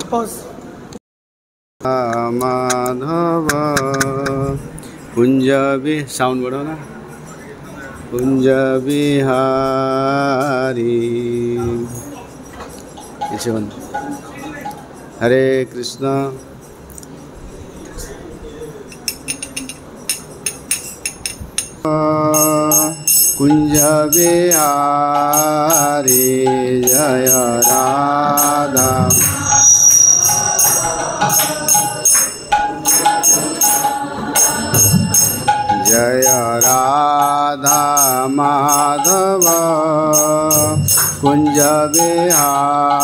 Pause. Madhav कुंज भी sound बढ़ो ना कुंज बिहारी हरे कृष्ण कुंज बिहारी जय राधा जय राधा माधव कुंज बिहारी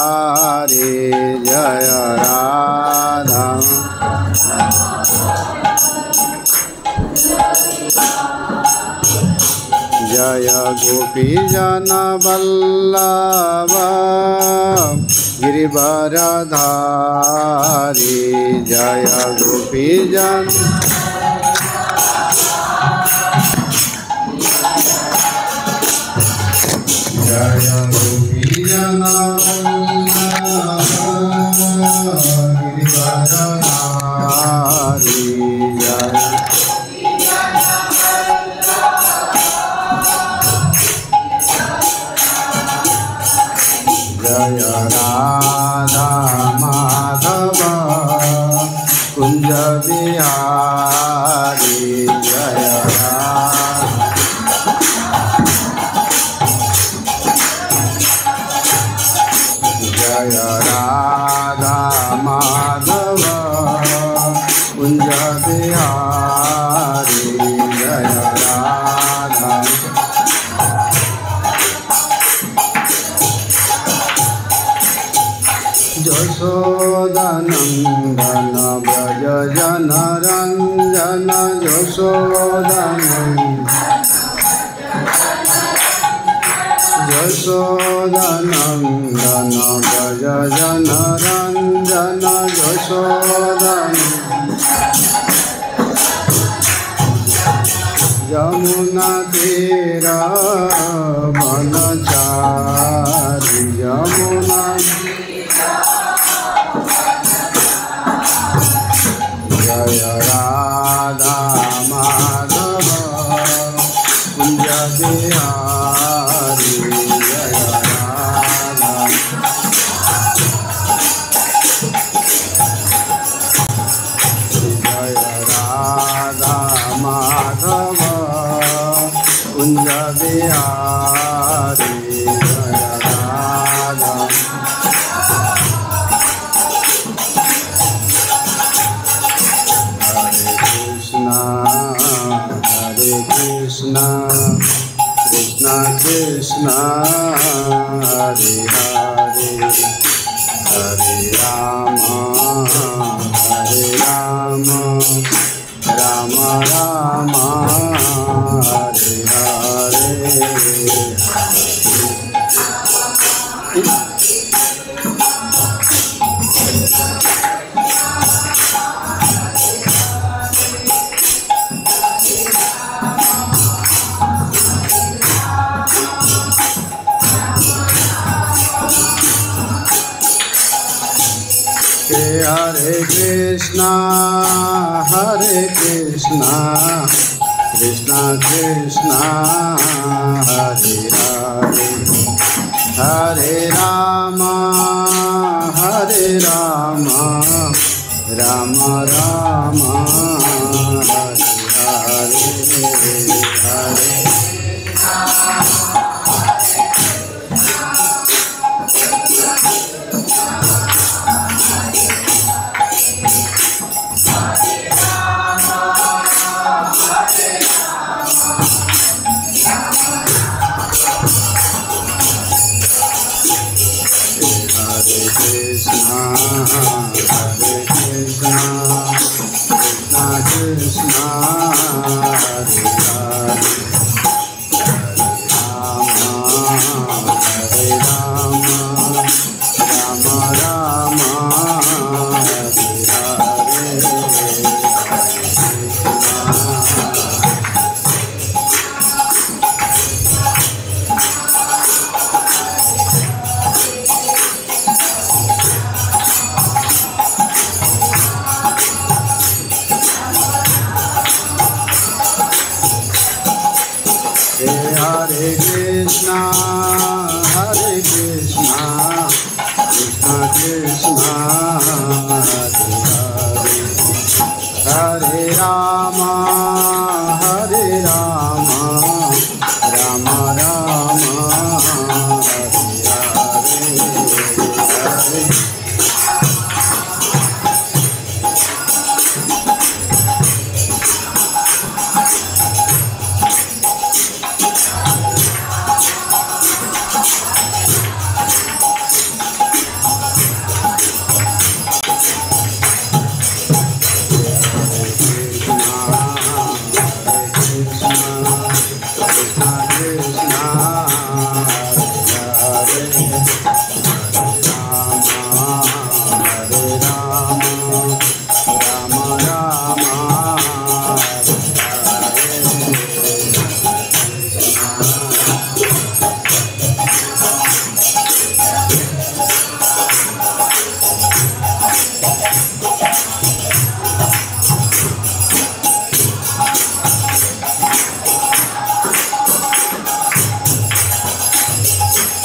जय राधा जय गोपी जन वल्लभ गिरिवरधारी जय गोपी जन जय गोपी जन गिरिवरधारी जय राधा माधव कुंज बिहारी जय जय राधा माधव कुंज बिहारी जय राधा यशोदानंदन व्रज जन रंजन यशोदानंदन व्रज जन रंजन यशोदन यमुना तीर वनचारी यमुना जय राधा माधव कुंज बिहारी जय राधा जय राधा माधव कुंज बिहारी जय Radha Hare Krishna Krishna Krishna Hare Hare Hare Rama Hare Rama Rama Rama Hare Hare Hare Krishna Krishna Krishna Hare Hare Hare Rama Rama Rama Hare Hare Hare Krishna Krishna Hare Hare Hare Krishna, Hare Krishna, Krishna Krishna, Hare Hare, Hare Rama, Hare Rama, Rama Rama, Hare Hare,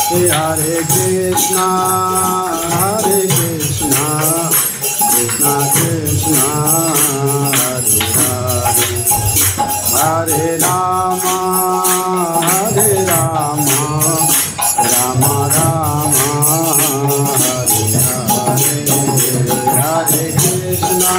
Hare Hare Krishna, Hare Krishna, Krishna Krishna, Hare Hare, Hare Rama, Hare Rama, Rama Rama, Hare Hare, Hare Krishna.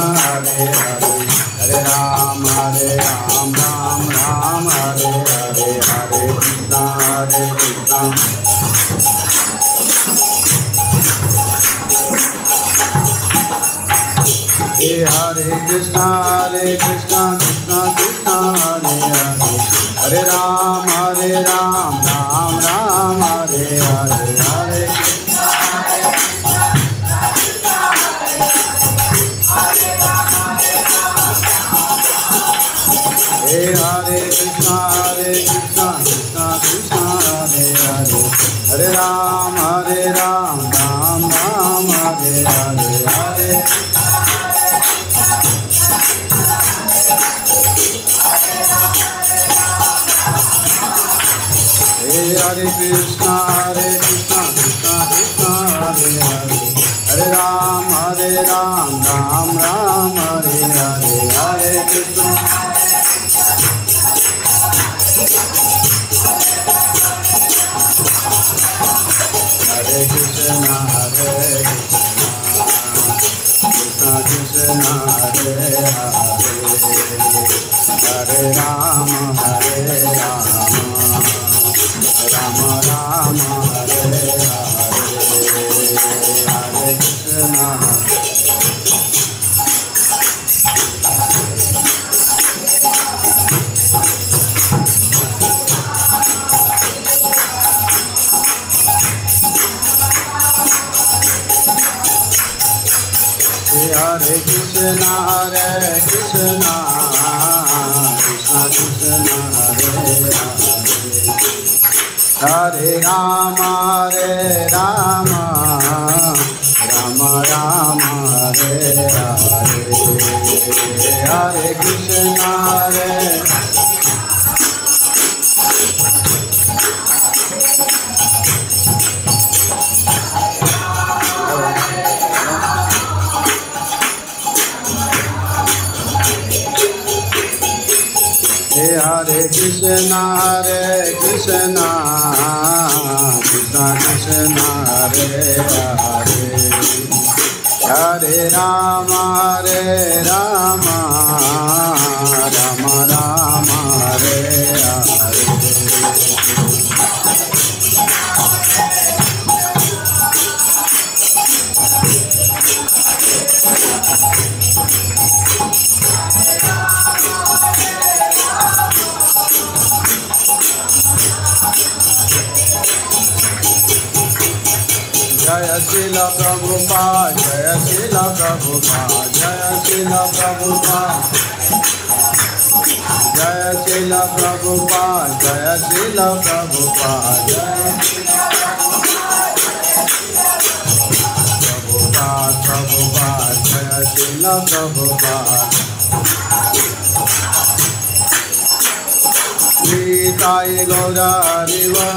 Hare Hare, Hare Ram, Ram Ram, Hare Hare, Hare Krishna, Hare Krishna. Hare Krishna, Hare Krishna, Krishna Krishna, Hare Hare, Hare Ram, Ram Ram, Hare Hare, Hare Hare Krishna, Krishna Krishna, Hare Hare, Hare Ram, Ram Ram, Hare Hare, Hare Hare Krishna, Krishna Krishna, Hare Hare, Hare Ram, Ram Ram, Hare Hare, Hare Krishna. Hare Krishna, Krishna Krishna, Hare Hare, Hare Rama, Rama Rama, Hare Hare, Hare Krishna. Hare Krishna, Krishna Krishna, Hare Hare, Hare Rama, Rama Rama, Hare Hare, Hare Krishna, Hare Krishna, Krishna Krishna, Hare Hare, Hare Rama, Rama Rama, Hare Hare. जय श्रील प्रभुपाद जय श्रील प्रभुपाद जय श्रील प्रभुपाद जय श्रील प्रभुपाद जय श्रील प्रभुपाद प्रभुपाद प्रभुपाद जय श्रील प्रभुपाद निताय गौरा हरिवा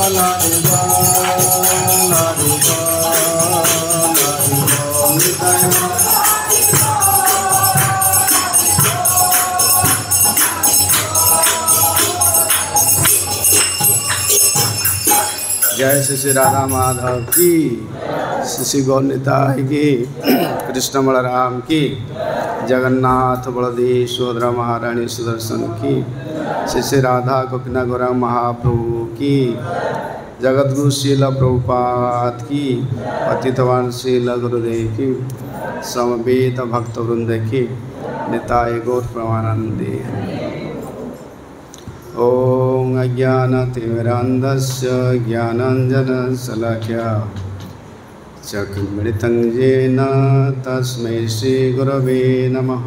हरिवा हरिवा निताय जय श्री राधा माधव की, श्री गौरनिताय की, कृष्ण बलराम की, जगन्नाथ बलदेव सुभद्रा महारानी सुदर्शन की, श्री राधा गोपीनाथ गौरांग महाप्रभु की, जगद्गुरु श्रील प्रभुपाद की, पतितवान श्रील गुरुदेव की, समवेत भक्त वृंद की, निताय गौर प्रमानंदे। ओम अज्ञानतिमिरान्धस्य ज्ञानाञ्जनशलाकया चक्षुर्मिलितं येन तस्मै श्रीगुरवे नमः।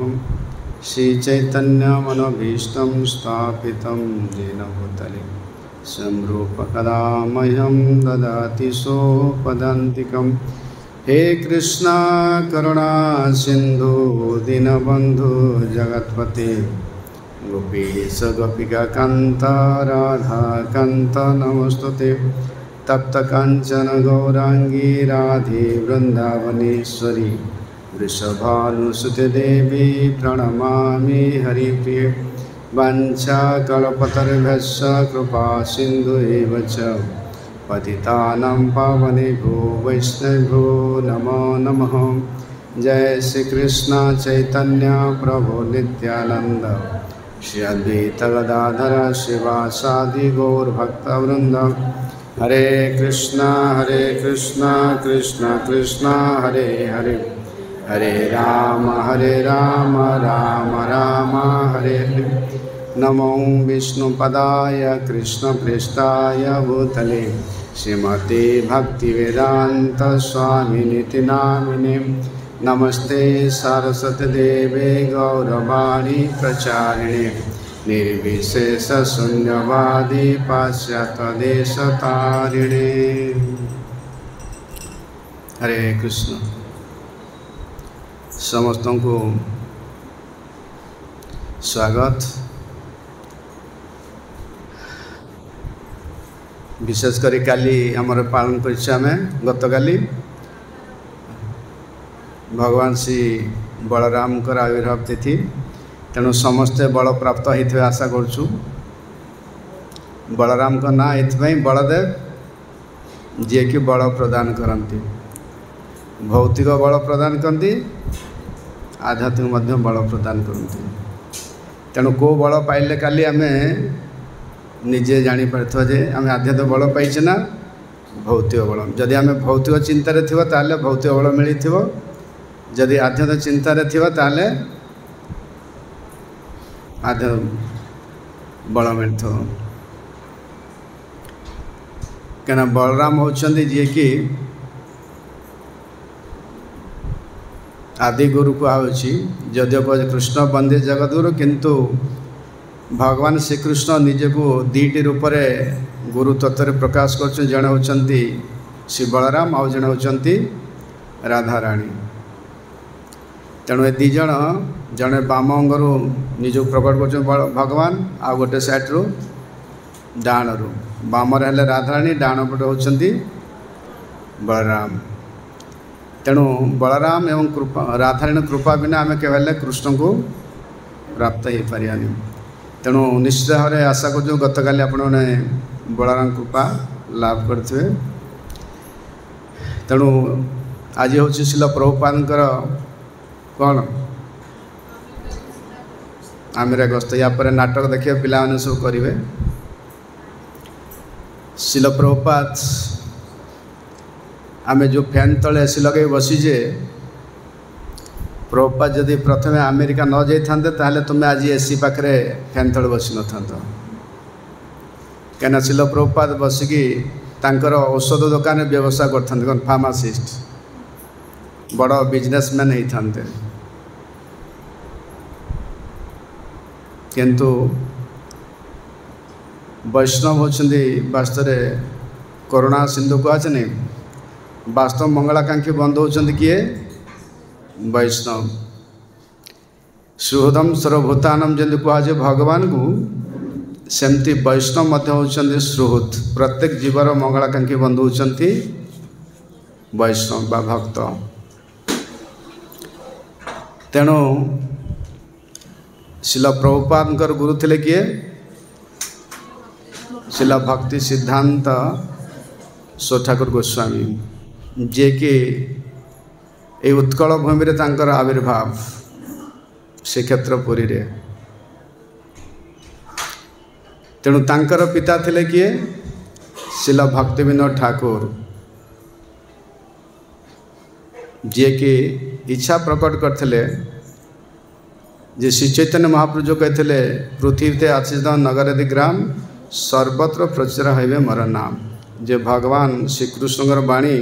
श्रीचैतन्यमनोभीष्टं स्थापितं येन भूतले स्वयं रूपकदा मह्यं ददाति स्वपदान्तिकं। हे कृष्ण करुणा सिन्धु दीनबन्धु जगत्पते गोपीश गोपिका कांत राधा कांत नमस्तुते। तप्त कांचन गौरांगी राधे वृंदावनेश्वरी वृषभानुसुते देवी प्रणमामि हरिप्रिये। वाञ्छाकल्पतरुभ्यश्च कृपा सिन्धुएव च पतितानां पावनेभ्यो वैष्णवेभ्यो नमो नमः। जय श्री कृष्ण चैतन्य प्रभु नित्यानंद श्री अद्वैत गदाधर शिवासादि गौर भक्तवृंद। हरे कृष्णा कृष्ण कृष्ण हरे हरे, हरे राम राम राम हरे हरे। नमो विष्णुपदाय कृष्णप्रेष्ठाय भूतले श्रीमते भक्तिवेदांत स्वामिनिति नामिने। नमस्ते सरस्वती देवे गौरवाणी प्रचारिणे निर्विशेष शून्यवादी पाश्चात्य देशतारिणे। हरे कृष्ण। समस्त को स्वागत। विशेषकर काली आमर पालन करें गत काली भगवान श्री बलराम आविर्भाव तिथि, तेणु समस्ते बल प्राप्त होते आशा करुँ। बलराम का ना ये बलदेव जी कि बल प्रदान करती, भौतिक बल प्रदान करती, आध्यात्मिक बल प्रदान करती। तेणु को बल पाइले काली आम निजे जापर जे आम आध्यात्मिक बल पाइचे ना भौतिक बल। जदि आम भौतिक चिंतार थी भौतिक बल मिली, जदि आध्यात्मिक चिंतार थी आध्यात्मिक बल मिल। क्या बलराम होती जी कि आदि गुरु कहुच्छी, जदिव कृष्ण बंदे जगतगुरु, किंतु भगवान श्रीकृष्ण निजे को दुईटी रूप गुरु तत्व प्रकाश कर। जड़े होती श्री बलराम आउ जड़े होती राधा रानी। तेणु ए दिज जड़े बाम अंगरू निज प्रकट कर भगवान, आ गोटे सैड्रु डाण रू। बामर हेले राधाराणी, डाण पटे होती बलराम। तेणु बलराम एवं कृपा राधाराणी कृपा बिना आम केवल कृष्ण को प्राप्त हो पारानी। तेणु निश्चित भाव में आशा कर गत काली आपने बलराम कृपा लाभ करते। तेणु आज हूँ शिल प्रभुपादर कौन आमेरा गस्त, या पर नाटक देखिए पिला सब करेंगे। शिल प्रभुपाद आम जो फैन तले एसी लगे बसीजे, प्रभुपाद जदि प्रथम अमेरिका न जाते ताहले तुम्हें आज एसी पाखे फैन तले बसी न था। क्या शिल प्रभुपाद बसिकी तांकर औषध दुकान व्यवसाय करते फार्मासिस्ट बड़ बिजनेसमैन होते किंतु वैष्णव होती वास्तव करुणा सिंधु कहने वास्तव मंगलाकांक्षी बंधु होती किए वैष्णव सुहृदम सर्वभूतानम जमी कहुए भगवान को सेमती वैष्णव होती सुहृद प्रत्येक जीवर मंगलाकांक्षी बंधु होती वैष्णव बा भक्त तेणु शिला प्रभुपाद गुरु थे किए शिला भक्ति सिद्धांत ठाकुर गोस्वामी जे कि ये उत्कल भूमि रे तांकर आविर्भाव श्रीक्षेत्र पुरी रे तेणु तांकर पिता थिले किए शिला भक्ति विनोद ठाकुर जे कि इच्छा प्रकट करथिले जे श्री चैतन्य महाप्रभु जो कहते पृथ्वी ते आशीष नगर आदि ग्राम सर्वत्र प्रचार होइबे मोर नाम जे भगवान श्रीकृष्ण वाणी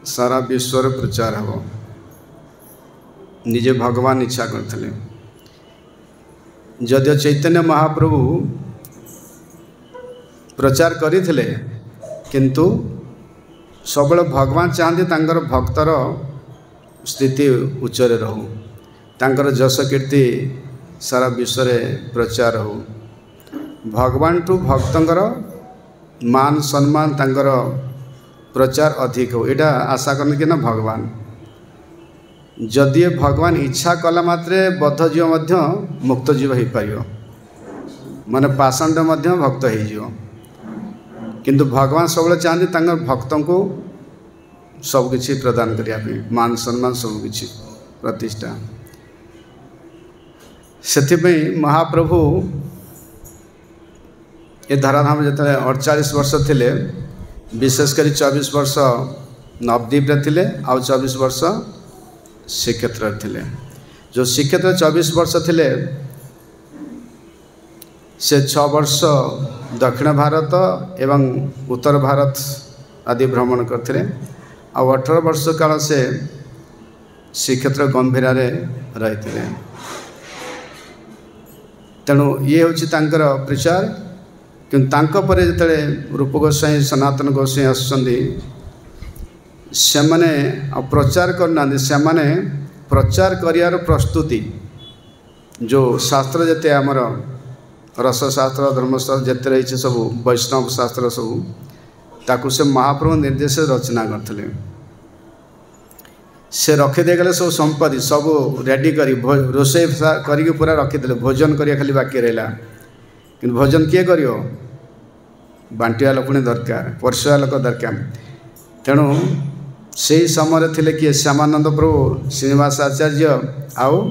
सारा विश्व प्रचार हो निजे भगवान इच्छा करते जदिव चैतन्य महाप्रभु प्रचार करते किंतु सब भगवान चाहते तांकर भक्तर स्थिति उच्चरे रहू तांकर जस कीर्ति सारा विश्व प्रचार हो भगवान ठू भक्तर मान सम्मान तांकर प्रचार अधिक हो यहाँ आशा करने कि ना भगवान जदि भगवान इच्छा कला मात्रे बद्ध जीव मध्य मुक्त जीव हो पार माने पाषाण्ड मध्य भक्त हो किंतु भगवान सब चाहते तांकर भक्त को सबकि प्रदान करने मान सम्मान सबकि प्रतिष्ठा से महाप्रभु ये धराधाम जो 48 वर्ष थे विशेषकर 24 वर्ष नवद्वीप थे आउ 24 वर्ष श्रीक्षेत्र थे जो श्रीक्षेत्र 24 वर्ष थे से 6 वर्ष दक्षिण भारत एवं उत्तर भारत आदि भ्रमण करते आ 18 वर्ष काल से श्रीक्षेत्र गंभीर रही तेणु ये हूँ प्रचार किंतु तांको परे जिते रूप गोस्वाई सनातन गोस्वाई आसुँच से प्रचार करना से प्रचार कर प्रस्तुति जो शास्त्र जिते आमर रसशास्त्र धर्मशास्त्र जिते रही सब वैष्णव शास्त्र सब ताकू से महाप्रभु निर्देश रचना करते से रखीदे गले सब संपत्ति सब रेडी कर रोषे करके पूरा रखीदे भोजन करिया खाली बाकी रहा कि भोजन किए कर बांटिया लोक दरकार परसुआ लोक दरकार तेणु से समय थे किए श्यामानंद प्रभु श्रीनिवास आचार्य आउ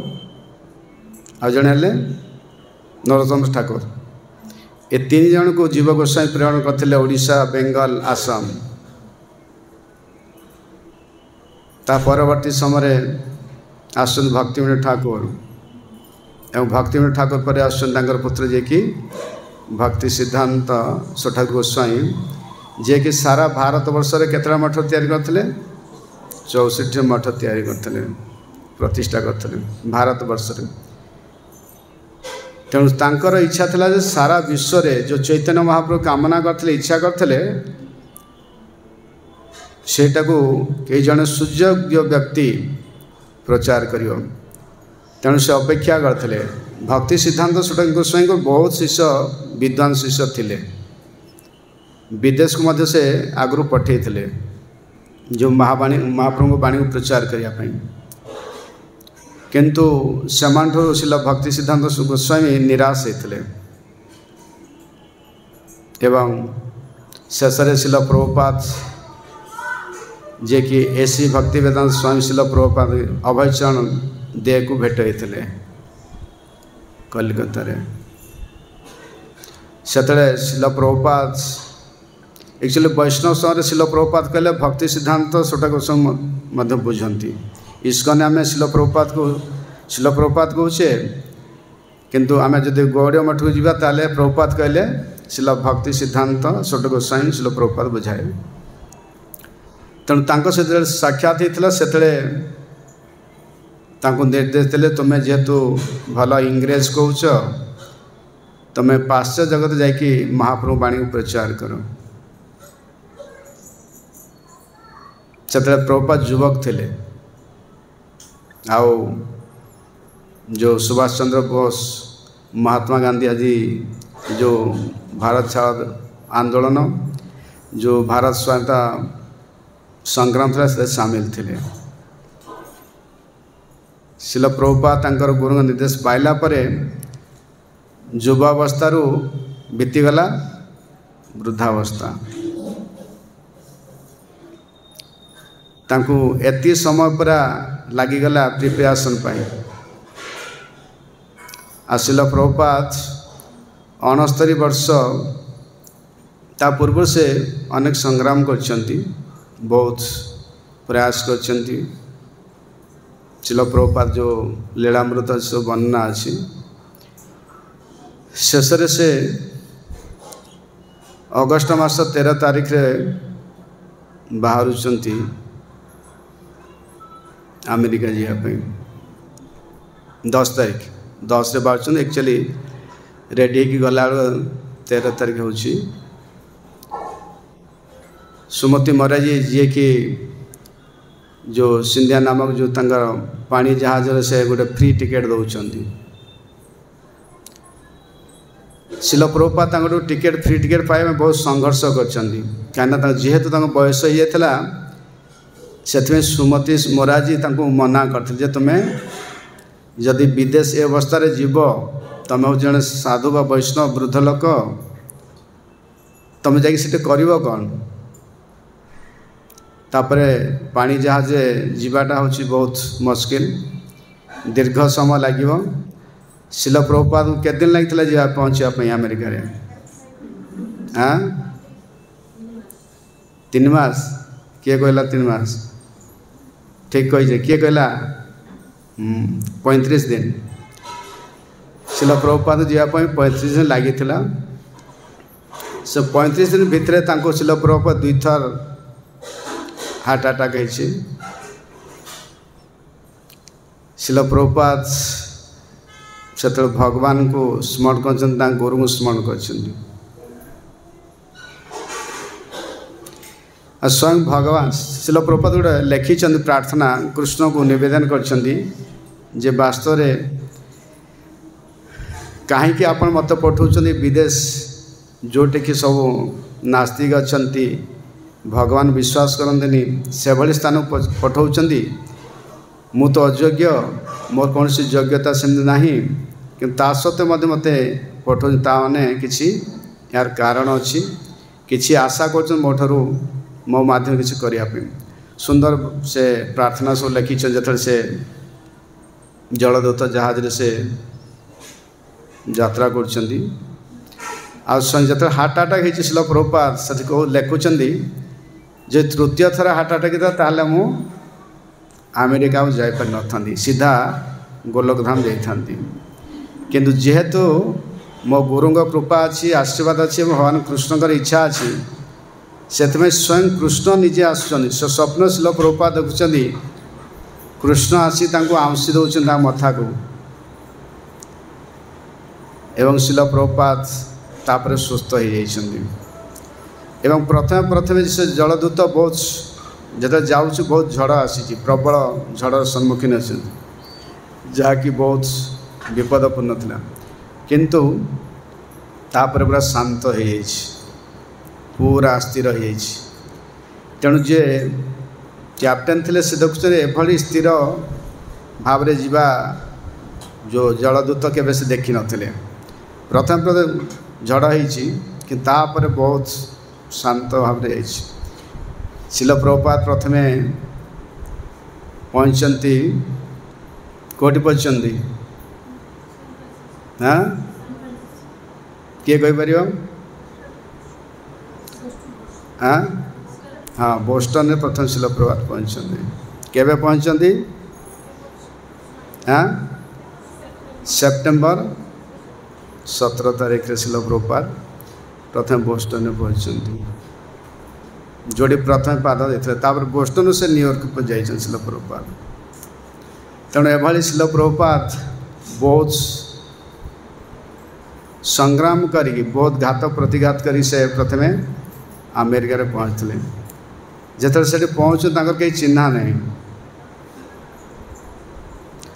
जड़े नरोत्तम ठाकुर ये 3 जन को जीव गोस्वाई प्रेरण करते ओडिशा बेंगल आसाम ता परवर्ती समय आसन भक्तिविनोद ठाकुर एवं भक्तिविनोद ठाकुर पर आसन पुत्र जे कि भक्ति सिद्धांत ठाकुर गोस्वाई जे कि सारा भारत वर्ष रे केतरा मठ तैयारी करथिले 64 मठ तैयारी करथिले प्रतिष्ठा करथिले भारत वर्ष रे तेणु तांकर इच्छा थिला जे सारा विश्व रे जो चैतन्य महाप्रभु कामना करथिले इच्छा करथिले सेटा को कई जन सुयोग्य व्यक्ति प्रचार करियो तेणु से अपेक्षा करते भक्ति सिद्धांत ठाकुर गोस्वाई को बहुत शिष्य विद्वान शिष्य थिले विदेश को मध्य से आगु पठे जो महावाणी महाप्रभु वाणी को प्रचार करने किंतु सेमानठो शिला भक्ति सिद्धांत गोस्वामी निराश होते एवं शेषे शिला प्रभुपाद जे कि एसी भक्ति वेदांत स्वामी शिला प्रभुपाद अभयचरण दे को भेट होते कलिकता से शिला प्रभुपाद एक्चुअली वैष्णव समय शिला प्रभुपाद कहले भक्ति सिद्धांत ठाकुर गोस्वामी बुझंती इस्कन आम शिला प्रभुपाद कहे किंतु आम जब गौड़ीय मठ को जावा ताले प्रभुपाद कहले शिल भक्ति सिद्धांत छोट गोस्वामी शिल प्रभुपाद बुझाए तेणु से साक्षात होता से निर्देश देते तुम्हें जेहेतु भल इंग्रेज कौच तुम्हें पाश्चात्य जगत जाकि महाप्रभु वाणी को प्रचार कर से प्रभुपाद युवक थे आओ जो सुभाष चंद्र बोस महात्मा गांधी आदि जो भारत छाड़ आंदोलन जो भारत स्वाधीनता संग्राम था से सामिल थे शिल प्रभुपाद तांकर गुरु निर्देश पाइला परे युवावस्था बीतीगला वृद्धावस्था तांकु एति समय पूरा लगिगला प्रिपेरेसन पाई शिल प्रभुपाद 69 वर्ष ता पूर्व से अनेक संग्राम करछंती बहुत प्रयास करछंती शिल प्रभुपाद जो लीलामृत सब वर्णना अच्छी शेष से अगस्ट मास 13 तारीख रे बाहर अमेरिका जावाई 10 तारीख 10 रे बाहर एक्चुअली रेडी की गला 13 तारीख हो सुमति महाराज जी कि जो सिंधिया नामक जो तंगर पानी जहाज से गोटे फ्री टिकेट दौरान शिल प्रभुपाद टिकेट फ्री टिकेट पाइबा बहुत संघर्ष करना जेहेतु बयस हो जाता से सुमति महाराज जी मना करते तुम्हें जदि विदेश ए अवस्था जीव तुम हूँ जड़े साधु बा वैष्णव वृद्ध लोक तुम जा कर कौन तापरे पानी जहाज जीवाटा हूँ बहुत मुश्किल दीर्घ समय लगे शिल प्रभुपाद को केते दिन लगी जा पहुँचापी अमेरिका रे हाँ 3 मास किए कहला 3 मास ठीक कही किए कहला 35 दिन शिल प्रभुपाद जावाई 35 दिन लगी से 35 दिन भितर शिल प्रभुपाद 2 थर हार्ट अटैक है शिल प्रभुपाद से भगवान को स्मरण कर गुरु को स्मरण कर स्वयं भगवान शिल प्रभुपाद गोटे लिखिं प्रार्थना कृष्ण को निवेदन कर वास्तव में कहीं आप मत पठाउछन विदेश जोटे कि सब नास्तिक अच्छा भगवान विश्वास करते से भली स्थान पठाउछन मु तो अयोग्य मोर कौन सी योग्यता सेमती नहीं कि सत्वे मत पठाउन ताने किसी यार कारण अच्छी किसी आशा कर मो माध्यम किसी करने सुंदर से प्रार्थना सब लिखिं जो से जलदूत जहाज से यात्रा कर हार्ट अटैक हो शिल प्रभुपाद से लिखुं जो तृतीय थर हार्ट अटैक था मु अमेरिका जापार न सीधा गोलकधाम जाता किंतु जेहेतु मो गुरु कृपा अच्छी आशीर्वाद अच्छी भगवान कृष्णकर इच्छा अच्छी से स्वयं कृष्ण निजे आसुच्च स्वप्न शिल प्रभुपाद देखुं कृष्ण आसी आंशी दौरान मथा को एवं शिल प्रभुपाद तापर सुस्थ हो जाइछन्ति एवं प्रथम से जलदूत बहुत जो जाऊँ बहुत झड़ आसी प्रबल झड़ सम्मुखीन अच्छे जहाँकि बहुत विपदपूर्ण था किंतु तापर पूरा शांत हो पूरा स्थिर हो तेणु जे कैप्टेन थे से देखुं एभली स्थिर भाव जीवा जो जलदूत केवे से देखी नथिले प्रथम झड़ होपर बहुत शांत भाव शिल प्रभुपाद प्रथमे पहुँचती कोटि पहुँचती हाँ किए कहीपर हाँ हाँ बोस्टन में प्रथम शिल प्रभुपाद पहुँचती केवे पहुँचती हाँ सेप्टेम्बर 17 तारीख शिल प्रभुपाद प्रथम बोस्टन पहुँचती जोड़ी प्रथम पाद देते बोस्टन से न्यूयॉर्क पर जाइए शिल प्रभुपाद तेणु एभली शिल प्रभुपाद बहुत संग्राम करी बहुत घात प्रतिघात करी से प्रथम अमेरिका रे पहुँचते जिते से पहुँचु कहीं चिन्हा नहीं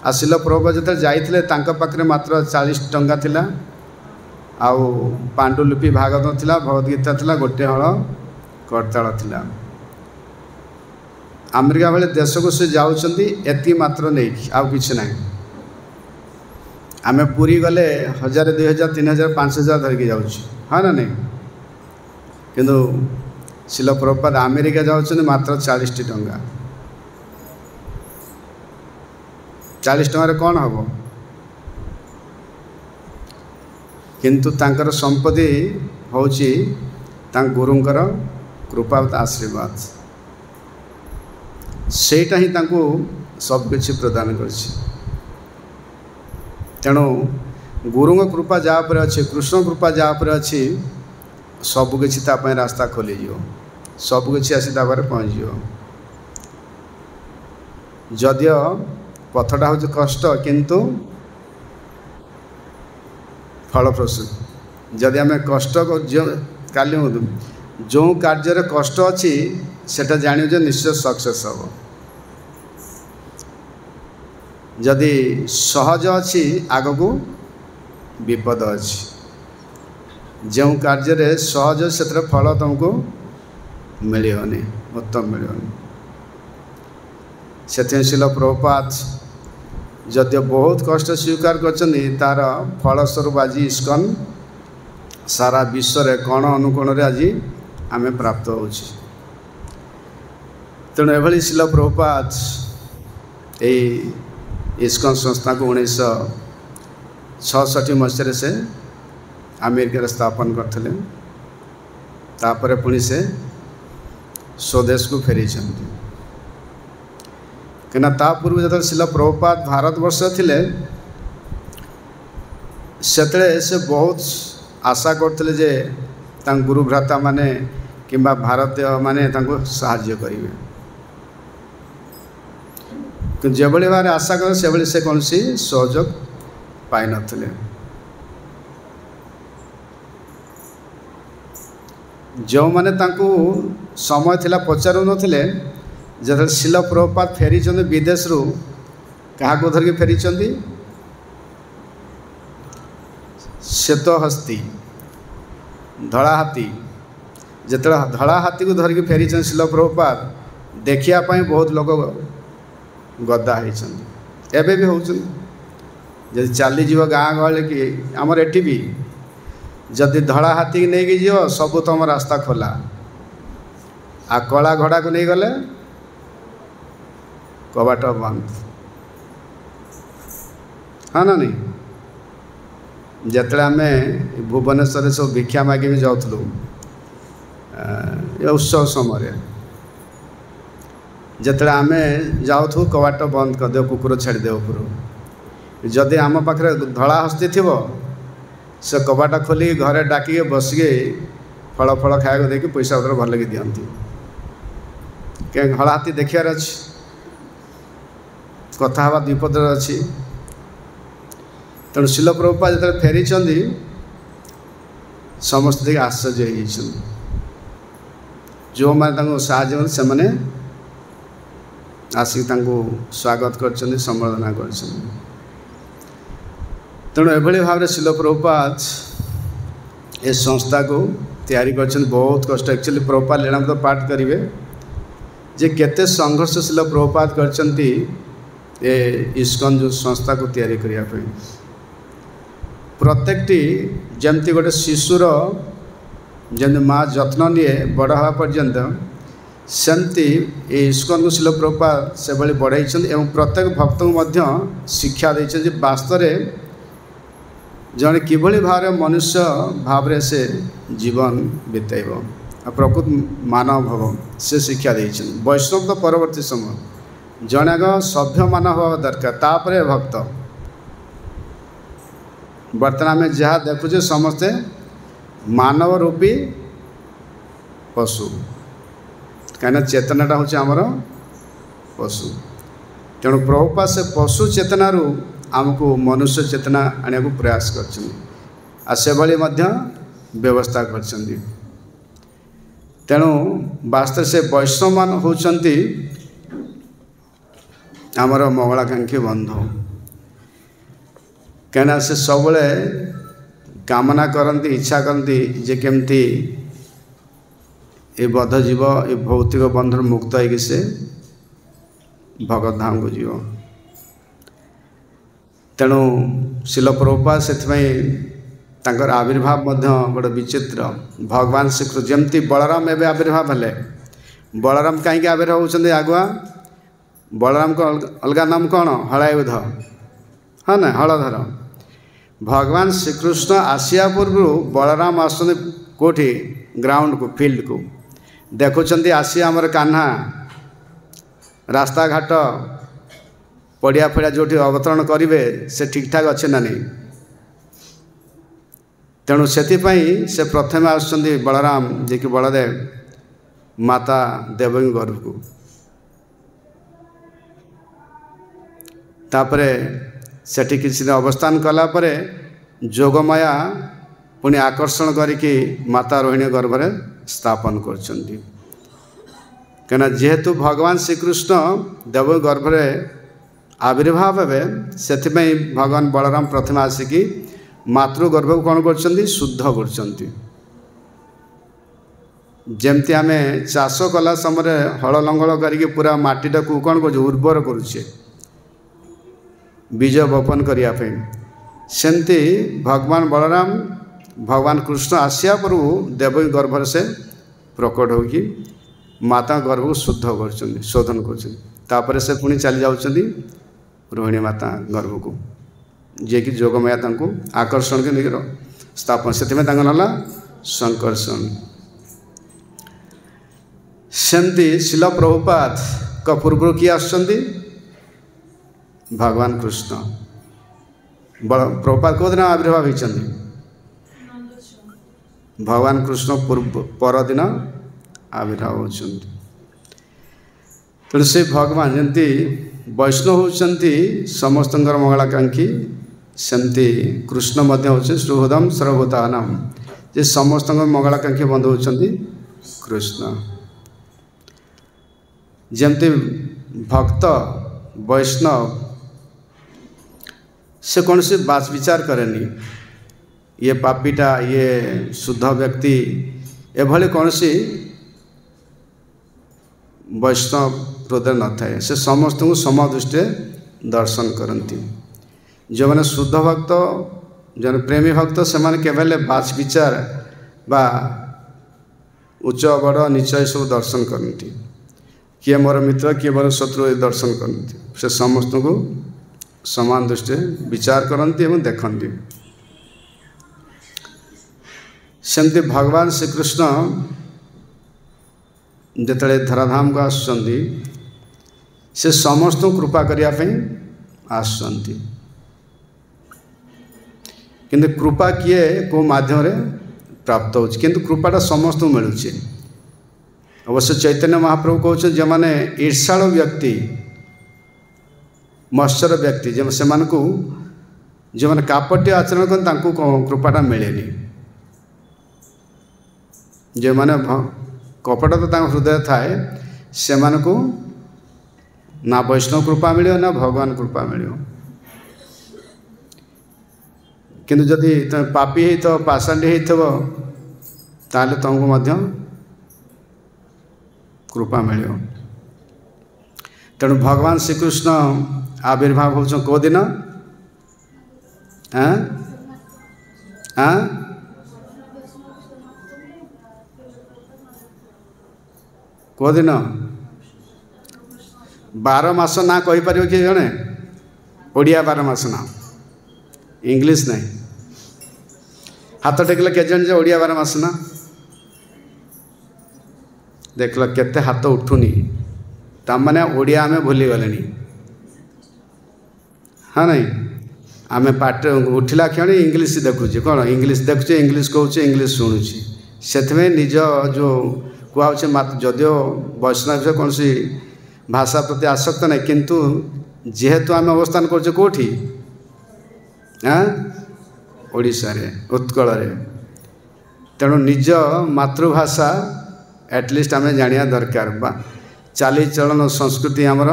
आ शिल प्रभुपाद जो जाइए पाखे मात्र 40 टंका थिला आउ पांडुलिपि भागवत थिला भगवदगीता थिला गोटे हल करताल थिला अमेरिका भाई देश को से जाउछंती एति मात्र नहीं आउ किछि नहीं आमे पूरी गले 1000 2000 3000 5000 धरिकी जाउछि हाँ ना नहीं किंतु शिल प्रभुपाद अमेरिका जाउछंती मात्र 40 टंका 40 टंका कौन हम किंतु तांकर संपत्ति होची गुरुंकर कृपा आशीर्वाद सेटा ही तांको सब किछि प्रदान करछि तेणु गुरुंग कृपा जहाँ पर अच्छे कृष्ण कृपा जहाँ पर अच्छी सबकि रास्ता खोली सबकि आसी पहुँच जदियो पथटा हूँ कष्ट किंतु फलप्रसू जदि आम कष्ट काली जो कार्य कष्ट अच्छी सेटा जानी जे निश्चय सक्सेस हम जदि सहज अच्छी आग को विपद अच्छी जो कार्य सहज से फल तुमको मिलनी उत्तम मिलनी से शिल प्रभुपाद जदिव बहुत कष्ट स्वीकार कर तार फलस्वरूप आज इस्कन सारा विश्व में कण अनुकोण आज आम प्राप्त हो तेणु एभली शिल प्रभुपाद इस्कन संस्था को 1966 मसीह से अमेरिका स्थापन करते तापर पुणी से स्वदेश को फेरी कहीं पूर्व जो शिल प्रभुपाद भारतवर्ष थिले से बहुत आशा करते जे गुरु भ्राता माने किंबा भारतीय माने साहाय्य करेंगे कि जो भाव आशा कर से कौन सी सहयोग पाई नथिले जो माने समय थिला पचारू नथिले जब शिल प्रभुपाद फेरी विदेश रू क्या धरिकी फेरी श्वेत हस्ती धला हाथी जिते धला हाथी को धरिकी फेरी शिल प्रभुपाद देखापी बहुत लोग गदा होती एवं भी होती चलीज गाँ गहली कि आमर एटी भी जदि धला हाथी नहीं कि जीव सब तुम रास्ता खोला आ कला घोड़ा को नहीं गले कबाट बंद हाँ ना नहीं जिते आम भुवनेश्वर सब भिक्षा मागे भी जाऊँ उत्सव समय जिते आम जाऊँ कबाट बंद कर दे कुकुर छाड़दे ऊपर जदि आम पाखे धला हस्ती थी से कबाट खोली घरे डाकिके बसिके फल फल खाया देके पैसा पत्र भल कि दिखती क्या हला हाथी देखार अच्छी कथा हवा विपद अच्छी तेणु शिल प्रभुपाद जो फेरी समस्त देखिए आश्चर्य हो जो मैंने साहय से मैंने आसिक स्वागत कर संबर्धना कर तेणु एभली भाव शिल प्रभुपाद ए संस्था को तैयारी कर बहुत कष्ट एक्चुअली प्रभुपाद लीलामृत पाठ करेंगे जे केते संघर्ष शिल प्रभुपाद कर इस्कन जो संस्था को तैयारी करने प्रत्येकटी जमती गोटे शिशुर जमी माँ जत्न निए बड़ हवा पर्यंत सेमती इस्कन को शिल प्रभुपाद से भाई बढ़ाई एवं प्रत्येक भक्त को शिक्षा देते वास्तव जड़े किभली भाव मनुष्य भाव से जीवन बिताइब प्रकृत मानव भव से शिक्षा देते वैष्णव तो परवर्ती समय जड़े सभ्य मानव हवा दरकार तापर भक्त बर्तमान आम जहाँ देखुचे समस्ते मानव रूपी पशु कहीं चेतनाटा हूँ आमर पशु तेणु प्रभुपाद से पशु चेतनारू आमको मनुष्य चेतना आने को प्रयास कर व्यवस्था कर तेणु वास्तव से वैष्णव मान होती आमर मंगलाकांक्षी बंधु कहीं से सब कामना करती इच्छा करती जे केमती ये बद्ध जीव ये भौतिक बंधन मुक्त होगी से भगवत धाम को जीव तेणु शिल प्रभुपाद से तांकर आविर्भाव बड़ विचित्र भगवान श्रीकृष्ण जमती बलराम एवं आविर्भाव हेले बलराम कहीं आविर्भाव होती आगुआ बलराम को अलग नाम कौन हलायुध हाँ ना हलधर भगवान श्रीकृष्ण आसिया पूर्व बलराम आसते कोठी ग्राउंड को फील्ड को देखुं आसी आमर कान्हा रास्ता घाट पड़िया फड़िया जो अवतरण करेंगे से ठीक ठाक अच्छे ना नहीं तेणु से प्रथम आसुँच बलराम जे कि बलदेव माता देवकी गर्भ को तापरे सेठी किसी अवस्थान कलापर जोगमाया पुणी आकर्षण करिकी माता रोहिणी गर्भ में स्थापन करछन्ती कहीं जेहेतु भगवान श्रीकृष्ण देवकी गर्भ में आविर्भाव हे से भगवान बलराम प्रथम आसिकी मातृगर्भ को कौन कर शुद्ध कर जमती आम चाष कला समय हल लंगल करके पूरा माटीटा को कौन कर उर्वर करुचे बीज बपन करने सेमती भगवान बलराम भगवान कृष्ण आसिया पर देवकी गर्भ से प्रकट होगी माता गर्भ को शुद्ध कर शोधन कर से पुणी चली जाऊँगी रोहिणी माता गर्भ को जे कि जोगमाया आकर्षण के निकर स्थापन से नाला संकर्षण सेमती शिल प्रभुपाद का पूर्व किए आसुँच भगवान कृष्ण प्रभुपाद कौ दिन आविर्भाव होती भगवान कृष्ण परदिन आविर्भाव होती तेणु से भगवान जमती वैष्णव होती समस्त मंगलाकांक्षी सेमती कृष्ण होते सुहृदम सर्वभूतानाम जे समस्त मंगलाकांक्षी बंधु होती कृष्ण जमती भक्त वैष्णव से कौन से बात विचार करेनी ये पापीटा ये शुद्ध व्यक्ति एभली कौन सी वैष्णव हृदय न थाए से समस्त को समदृष्टि दर्शन करती जो मैंने शुद्ध भक्त जो प्रेमी भक्त से केवल बाच विचार बा उच्च बड़ नीच सब दर्शन करती किए मोर मित्र किए मोर शत्रु दर्शन करती से समस्त को समान दृष्टि विचार करती एवं देखती सेमती भगवान श्रीकृष्ण जिते धराधाम को आसुँच से समस्त कृपा करने आसुँच किंतु कृपा किए को माध्यम प्राप्त हो किंतु कृपाटा समस्त मिलूँ अवश्य चैतन्य महाप्रभु कहते जो मैंने ईर्षालु व्यक्ति मत्सर व्यक्ति जो से जो मैंने कापट्य आचरण कर कृपाटा मिलेनी जो मैंने कपट तो हृदय थाए से ना वैष्णव कृपा मिले ना भगवान कृपा मिले किंतु जदि तुम पापी हो पाषांडी होले तुमको कृपा मिले तेणु भगवान श्रीकृष्ण आविर्भाव हो कौ दिन कौ दिन 12 मास ना कहीपर कि जड़े ओडिया 12 मास ना इंग्लिश नहीं हाथ टेकल के जन जे ओडिया 12 मास ना देखल केते हाथ उठुनी तमाने ओडिया आम भूली गले हाँ नहीं आम पाठ उठिला क्षण इंग्लीश देखुचे कौन इंग्लीश देखुचे इंग्लीश कहूचे इंग्लीश शुणुचे से निज जो कहुचे जदियो वैष्णव कौन सी भाषा प्रति आसक्त नहीं किंतु जेहेतु आम अवस्थान करछे कोठी ओडिशा रे उत्कल रे तेणु निज मातृभाषा एटलिस्ट आम जानिया दरकार बा चाली चलन संस्कृति आमर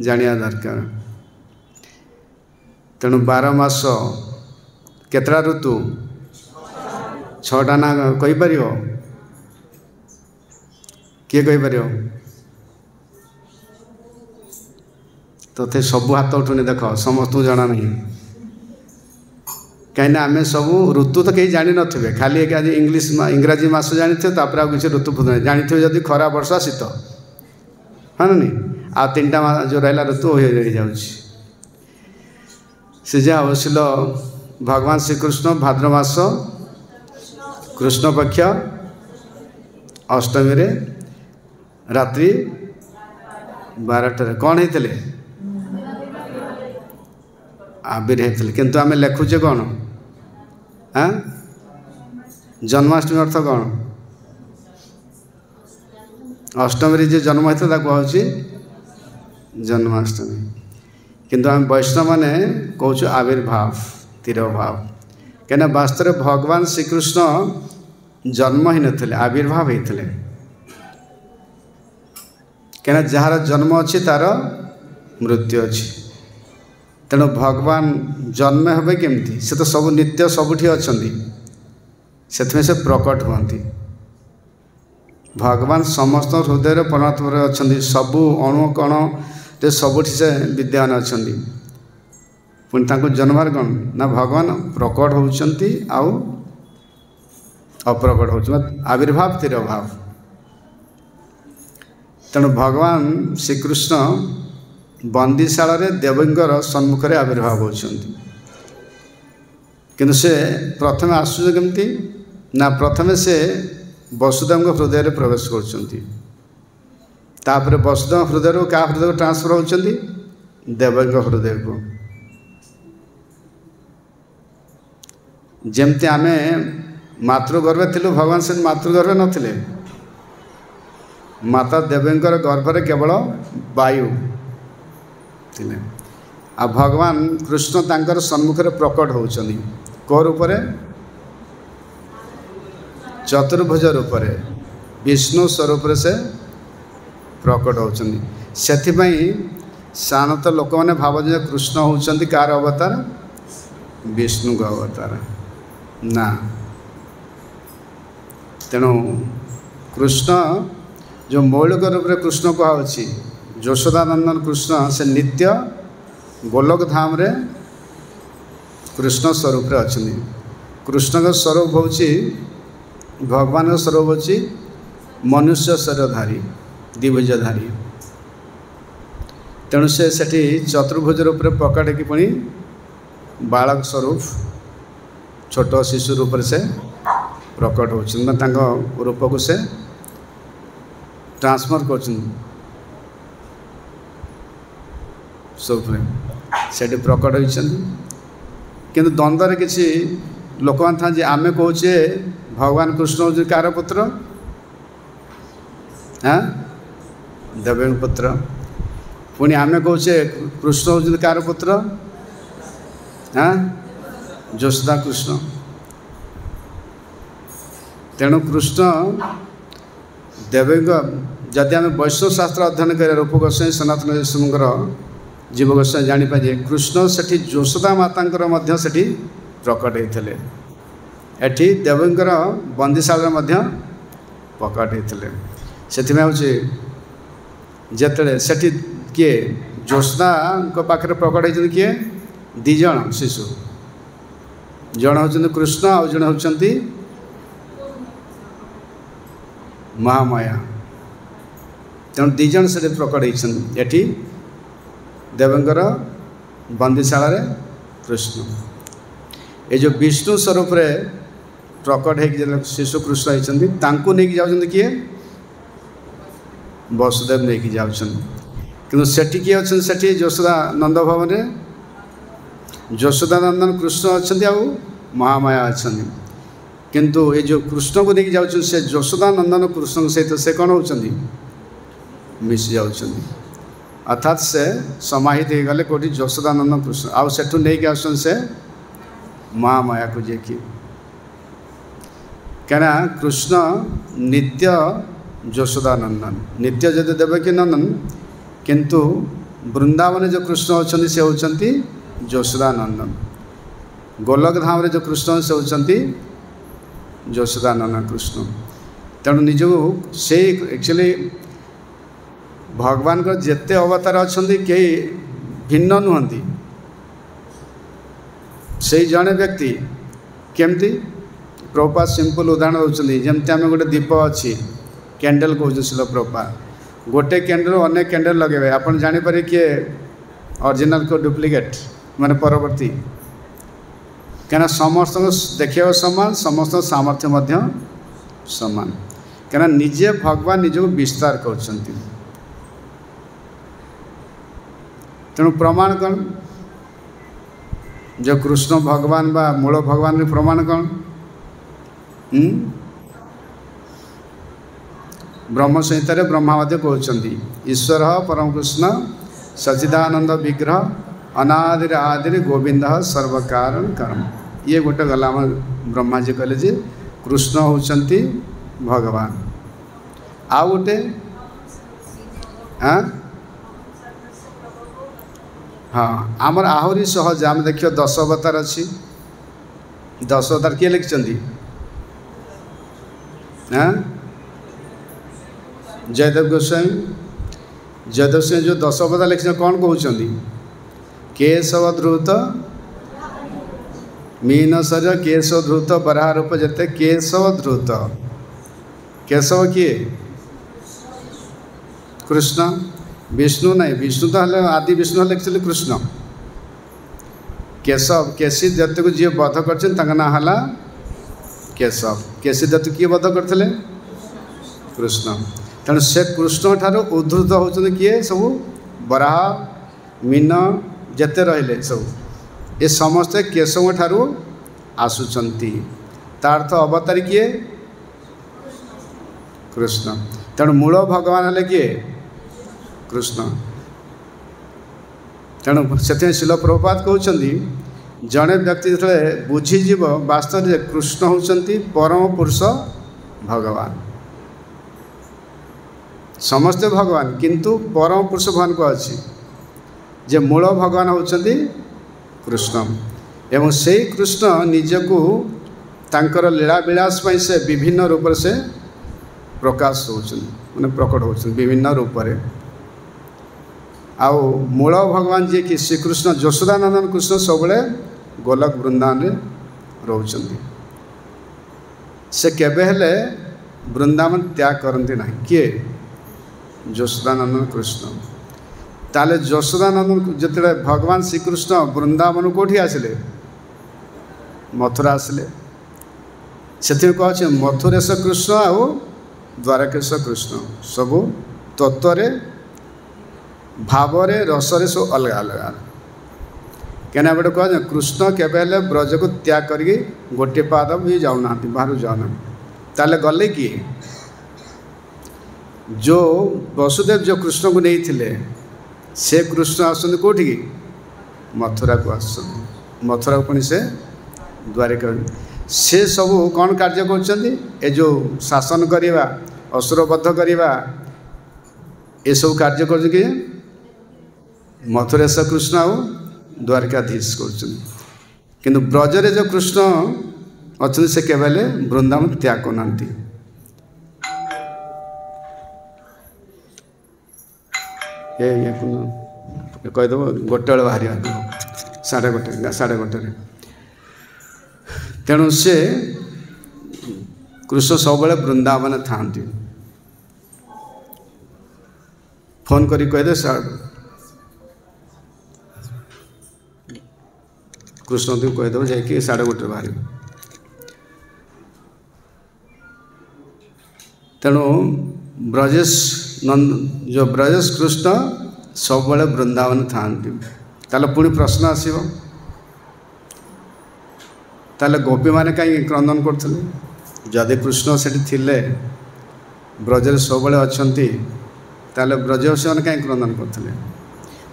जानिया दरकार तेणु 12 मास केतरा ऋतु 6टा ना कहि परियो किए कहि परियो तथे सबू हाथ उठुनी देख समस्त जना नहीं कहीं आम सब ऋतु तो कहीं जानी नथिबे खाली एक आज इंग्लिश इंग्राजी मास जानी थे तापर आ किसी ऋतु फुद जानी थे जदि खरा वर्षा शीत हाँ नहीं आ 3टा जो रहा ऋतु हो जाऊँगी से जहाँ बसिल भगवान श्रीकृष्ण भाद्र मास कृष्ण पक्ष अष्टमी रे रात्रि 12टार कौन होते आबिर होते किंतु आम लिखुचे कौन हाँ जन्माष्टमी अर्थ कौन अष्टमी जो जन्म होता कहे जन्माष्टमी किंतु आम वैष्णव मैंने कहूँ आविर्भाव तिरभाव कहीं वास्तव में भगवान श्रीकृष्ण जन्म ही नथिले आविर्भाव होते कहीं जार जन्म अच्छी तार मृत्यु अच्छी तेणु भगवान जन्म हे केमती से तो सब नित्य सबुठी अच्छा से प्रकट हुंती भगवान समस्त हृदय परमात्मा अच्छा सबू अणु कण सबुठी से विद्यमान अच्छा पुणी तांको जन्मार कौन ना भगवान प्रकट होउचंती आउ अप्रकट हो आविर्भाव तिरभाव तेणु भगवान श्रीकृष्ण बंदीशाल देवींकर सम्मुख में आविर्भाव होती किंतु से प्रथम आसुच केमती ना प्रथमे से वसुदेव हृदय में प्रवेश कर वसुदेव हृदय क्या हृदय को ट्रांसफर होती देवी हृदय को जमती आम मातृगर्भे थिलु भगवान से मातृगर्भे नथिले माता देवींकर गर्भरे केवल वायु थिले आ भगवान कृष्ण तांकर सम्मुख में प्रकट होउछनी को रूप चतुर्भुज रूप विष्णु स्वरूप से प्रकट होउछनी सेथिपई सानत लोक मैंने भावजे कृष्ण होउछंती कार अवतार विष्णु का अवतार ना तेणु कृष्ण जो मौलिक रूप में कृष्ण कहुच्छी यशोदानंदन कृष्ण से नित्य गोलोक धाम रे कृष्ण स्वरूप रे अच्छी कृष्ण का स्वरूप होची भगवान का स्वरूप होची मनुष्य शरीरधारी द्विभुजधारी तेणु से सेठी चतुर्भुज रूप में प्रकट की पुणी बालक स्वरूप छोट शिशु रूप से प्रकट हो रूप को से ट्रांसफर कर से प्रकट होती किंतु द्वंद्व किसी लोक था आम कहे भगवान कृष्ण हूँ कार पुत्र हाँ देवी पुत्र पुणी आम कहे कृष्ण हूँ कार पुत्र हाँ यशोदा कृष्ण तेणु कृष्ण देवी जदि आम वैष्णव शास्त्र अध्ययन कर रूप गोस्वामी सनातन गोस्वामीଙ୍କର जीव गोस्वामी जानीपारे कृष्ण से यशोदा माता से प्रकट होते एटी देवींकर बंदीशाल प्रकट होते से हूँ जिते से किए यशोदा पाखे प्रकट होती किए दिज शिशु जन होती कृष्ण आउ जन होती महामाया तेणु दिज से प्रकट होती देवींकर बंदीशाल कृष्ण ये जो विष्णु स्वरूप रे प्रकट हो शिशु कृष्ण होती नहीं जाऊँ किए वसुदेव नहीं जाऊँ किंतु सेठी किए अच्छे सेठी यशोदा नंद भवन ଯଶୋଦାନନ୍ଦନ କୃଷ୍ଣ ଅଛନ୍ତି ଆଉ ମହାମାୟା ଅଛନ୍ତି, କିନ୍ତୁ ଏ ଯେଉଁ କୃଷ୍ଣକୁ ନେଇକି ଯାଉଛନ୍ତି ସେ ଯଶୋଦାନନ୍ଦନ କୃଷ୍ଣଙ୍କ ସହିତ ସେ କ'ଣ ହେଉଛନ୍ତି, ମିଶି ଯାଉଛନ୍ତି। ଅର୍ଥାତ୍ ସେ ସମାହିତ ହେଇଗଲେ କେଉଁଠି ଯଶୋଦାନନ୍ଦନ କୃଷ୍ଣ, ଆଉ ସେଠୁ ନେଇକି ଆସୁଛନ୍ତି ସେ ମହାମାୟାକୁ ଯାଇକି। କାହିଁକିନା କୃଷ୍ଣ ନିତ୍ୟ ଯଶୋଦାନନ୍ଦନ, ନିତ୍ୟ ଯଦି ଦେବକୀ ନନ୍ଦନ, କିନ୍ତୁ ବୃନ୍ଦାବନରେ ଯେଉଁ କୃଷ୍ଣ ଅଛନ୍ତି ସେ ହେଉଛନ୍ତି ଯଶୋଦାନନ୍ଦନ। ଗୋଲକ ଧାମରେ ଯେଉଁ କୃଷ୍ଣ ସେ ହେଉଛନ୍ତି ଯଶୋଦାନନ୍ଦନ କୃଷ୍ଣ। ତେଣୁ ନିଜକୁ ସେଇ ଆକ୍ଚୁଆଲି ଭଗବାନଙ୍କର ଯେତେ ଅବତାର ଅଛନ୍ତି କେହି ଭିନ୍ନ ନୁହନ୍ତି, ସେଇ ଜଣେ ବ୍ୟକ୍ତି। କେମିତି ପ୍ରଭୁପାଦ ସିମ୍ପଲ୍ ଉଦାହରଣ ଦେଉଛନ୍ତି, ଯେମିତି ଆମେ ଗୋଟେ ଦୀପ ଅଛି, କ୍ୟାଣ୍ଡେଲ୍ କହୁଛୁ ଶିଳ ପ୍ରଭୁପାଦ, ଗୋଟେ କ୍ୟାଣ୍ଡେଲ୍ ଅନେକ କ୍ୟାଣ୍ଡେଲ୍ ଲଗାଇବେ, ଆପଣ ଜାଣିପାରିବେ କିଏ ଅରିଜିନାଲ୍ କେଉଁ ଡୁପ୍ଲିକେଟ୍, ମାନେ ପରବର୍ତ୍ତୀ। କାହିଁକିନା ସମସ୍ତଙ୍କୁ ଦେଖିବାକୁ ସମାନ, ସମସ୍ତଙ୍କ ସାମର୍ଥ୍ୟ ମଧ୍ୟ ସମାନ, କାହିଁକିନା ନିଜେ ଭଗବାନ ନିଜକୁ ବିସ୍ତାର କରୁଛନ୍ତି। ତେଣୁ ପ୍ରମାଣ କ'ଣ, ଯେଉଁ କୃଷ୍ଣ ଭଗବାନ ବା ମୂଳ ଭଗବାନର ପ୍ରମାଣ କ'ଣ? ବ୍ରହ୍ମ ସଂହିତାରେ ବ୍ରହ୍ମା ମଧ୍ୟ କହୁଛନ୍ତି, ଈଶ୍ୱର ପରମ କୃଷ୍ଣ ସଚିଦାନନ୍ଦ ବିଗ୍ରହ ଅନାଦିରେ ଆଦିରେ ଗୋବିନ୍ଦ ସର୍ବକାରଣ କାରଣ। ଇଏ ଗୋଟେ ଗଲା ଆମ ବ୍ରହ୍ମାଜୀ କହିଲେ ଯେ କୃଷ୍ଣ ହେଉଛନ୍ତି ଭଗବାନ। ଆଉ ଗୋଟେ ହଁ, ଆମର ଆହୁରି ସହଜ, ଆମେ ଦେଖିବ 10 ଅବତାର ଅଛି। 10 ଅବତାର କିଏ ଲେଖିଛନ୍ତି? ଜୟଦେବ ଗୋସ୍ୱାମୀ। ଜୟଦେବ ଗୋସ୍ୱାମୀ ଯେଉଁ 10 ଅବତାର ଲେଖିଛନ୍ତି କ'ଣ କହୁଛନ୍ତି? କେଶବ ଧୃତ ମୀନ ଶରୀର କେଶବ ଧୃତ ବରାହ ରୂପ ଯେତେ କେଶବ ଧୃତ। କେଶବ କିଏ? କୃଷ୍ଣ। ବିଷ୍ଣୁ ନାହିଁ, ବିଷ୍ଣୁ ତ ହେଲେ ଆଦି ବିଷ୍ଣୁ ହେଲେ ଆକ୍ଚୁଆଲି କୃଷ୍ଣ। କେଶବ, କେଶୀ ଦୈତ୍ୟକୁ ଯିଏ ବଧ କରିଛନ୍ତି ତାଙ୍କ ନାଁ ହେଲା କେଶବ। କେଶୀ ଦୈତ୍ୟ କିଏ ବଧ କରିଥିଲେ? କୃଷ୍ଣ। ତେଣୁ ସେ କୃଷ୍ଣ ଠାରୁ ଉଦ୍ଧୃତ ହେଉଛନ୍ତି କିଏ? ସବୁ ବରାହ ମୀନ ଯେତେ ରହିଲେ ସବୁ, ଏ ସମସ୍ତେ କେଶବ ଠାରୁ ଆସୁଛନ୍ତି। ତା ଅର୍ଥ ଅବତାରୀ କିଏ? କୃଷ୍ଣ। ତେଣୁ ମୂଳ ଭଗବାନ ହେଲେ କିଏ? କୃଷ୍ଣ। ତେଣୁ ସେଥିପାଇଁ ଶିଳ ପ୍ରଭୁପାଦ କହୁଛନ୍ତି, ଜଣେ ବ୍ୟକ୍ତି ଯେତେବେଳେ ବୁଝିଯିବ ବାସ୍ତବରେ କୃଷ୍ଣ ହେଉଛନ୍ତି ପରମ ପୁରୁଷ ଭଗବାନ, ସମସ୍ତେ ଭଗବାନ, କିନ୍ତୁ ପରମ ପୁରୁଷ ଭଗବାନ କୁହାଯାଉଛି ଯେ ମୂଳ ଭଗବାନ ହେଉଛନ୍ତି କୃଷ୍ଣ। ଏବଂ ସେଇ କୃଷ୍ଣ ନିଜକୁ ତାଙ୍କର ଲୀଳା ବିଳାସ ପାଇଁ ସେ ବିଭିନ୍ନ ରୂପରେ ସେ ପ୍ରକାଶ ହେଉଛନ୍ତି, ମାନେ ପ୍ରକଟ ହେଉଛନ୍ତି ବିଭିନ୍ନ ରୂପରେ। ଆଉ ମୂଳ ଭଗବାନ ଯିଏକି ଶ୍ରୀକୃଷ୍ଣ ଯଶୋଦାନନ୍ଦନ କୃଷ୍ଣ ସବୁବେଳେ ଗୋଲକ ବୃନ୍ଦାବନରେ ରହୁଛନ୍ତି। ସେ କେବେ ହେଲେ ବୃନ୍ଦାବନ ତ୍ୟାଗ କରନ୍ତି ନାହିଁ। କିଏ? ଯଶୋଦାନନ୍ଦନ କୃଷ୍ଣ। ତାହେଲେ ଯଶୋଦାନନ୍ଦନ ଯେତେବେଳେ ଭଗବାନ ଶ୍ରୀକୃଷ୍ଣ ବୃନ୍ଦାବନ କେଉଁଠି ଆସିଲେ? ମଥୁରା ଆସିଲେ। ସେଥିପାଇଁ କୁହାଯାଉଛି ମଥୁରେଶ କୃଷ୍ଣ ଆଉ ଦ୍ୱାରକେଶ କୃଷ୍ଣ, ସବୁ ତତ୍ତ୍ୱରେ ଭାବରେ ରସରେ ସବୁ ଅଲଗା ଅଲଗା। କାହିଁକିନା ଗୋଟେ କୁହାଯାଏ କୃଷ୍ଣ କେବେ ହେଲେ ବ୍ରଜକୁ ତ୍ୟାଗ କରିକି ଗୋଟିଏ ପାଦ ବି ଯାଉନାହାନ୍ତି, ବାହାରକୁ ଯାଉନାହାନ୍ତି। ତାହେଲେ ଗଲେ କିଏ? ଯେଉଁ ବସୁଦେବ ଯେଉଁ କୃଷ୍ଣକୁ ନେଇଥିଲେ ସେ କୃଷ୍ଣ ଆସୁଛନ୍ତି କେଉଁଠିକି? ମଥୁରାକୁ ଆସୁଛନ୍ତି। ମଥୁରାକୁ ପୁଣି ସେ ଦ୍ୱାରିକା। ସେ ସବୁ କ'ଣ କାର୍ଯ୍ୟ କରୁଛନ୍ତି? ଏ ଯେଉଁ ଶାସନ କରିବା, ଅସୁରବଦ୍ଧ କରିବା, ଏସବୁ କାର୍ଯ୍ୟ କରୁଛନ୍ତି କିଏ? ମଥୁରେଶ କୃଷ୍ଣ ଆଉ ଦ୍ୱାରିକାଧୀଶ କରୁଛନ୍ତି। କିନ୍ତୁ ବ୍ରଜରେ ଯେଉଁ କୃଷ୍ଣ ଅଛନ୍ତି ସେ କେବେ ହେଲେ ବୃନ୍ଦାବନ ତ୍ୟାଗ କରୁନାହାନ୍ତି। କହିଦେବ 1 ବେଳେ ବାହାରିବା, 1:30 ତେଣୁ ସେ କୃଷ୍ଣ ସବୁବେଳେ ବୃନ୍ଦାବନ ଥାଆନ୍ତି। ଫୋନ୍ କରି କହିଦେବେ କୃଷ୍ଣଙ୍କୁ କହିଦେବ ଯାଇକି 1:30 ବାହାରିବ। ତେଣୁ ଯେଉଁ ବ୍ରଜେଶ କୃଷ୍ଣ ସବୁବେଳେ ବୃନ୍ଦାବନ ଥାଆନ୍ତି। ତାହେଲେ ପୁଣି ପ୍ରଶ୍ନ ଆସିବ ताले गोपी माने कहीं क्रंदन करथिले जदि कृष्ण सेठी थिले ब्रजरे सबले अछंती ताले ब्रजवासी माने कहीं क्रंदन करथिले।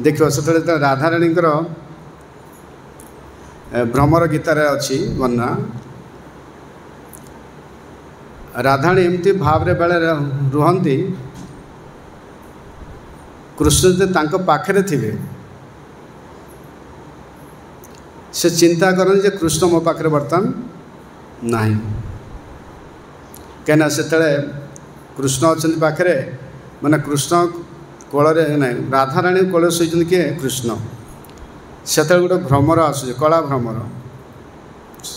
देखियो सेतले राधाराणीकर भ्रमर गीतारे अच्छी वर्णना राधाणी एमती भाव रे बेले रुहंती कृष्ण जे तांको पाखरे थिबे से चिंता करन जे कृष्ण मो पाखरे बर्तन नाही कहना सेतले कृष्ण अछंती पाखरे माने कृष्ण कोଳରେ ନାହିଁ राधाराणी कोଳରେ ଶୋଇଛନ୍ତି କିଏ कृष्ण ସେତେବେଳେ ଗୋଟେ ଭ୍ରମର ଆସୁଛି କଳା ଭ୍ରମର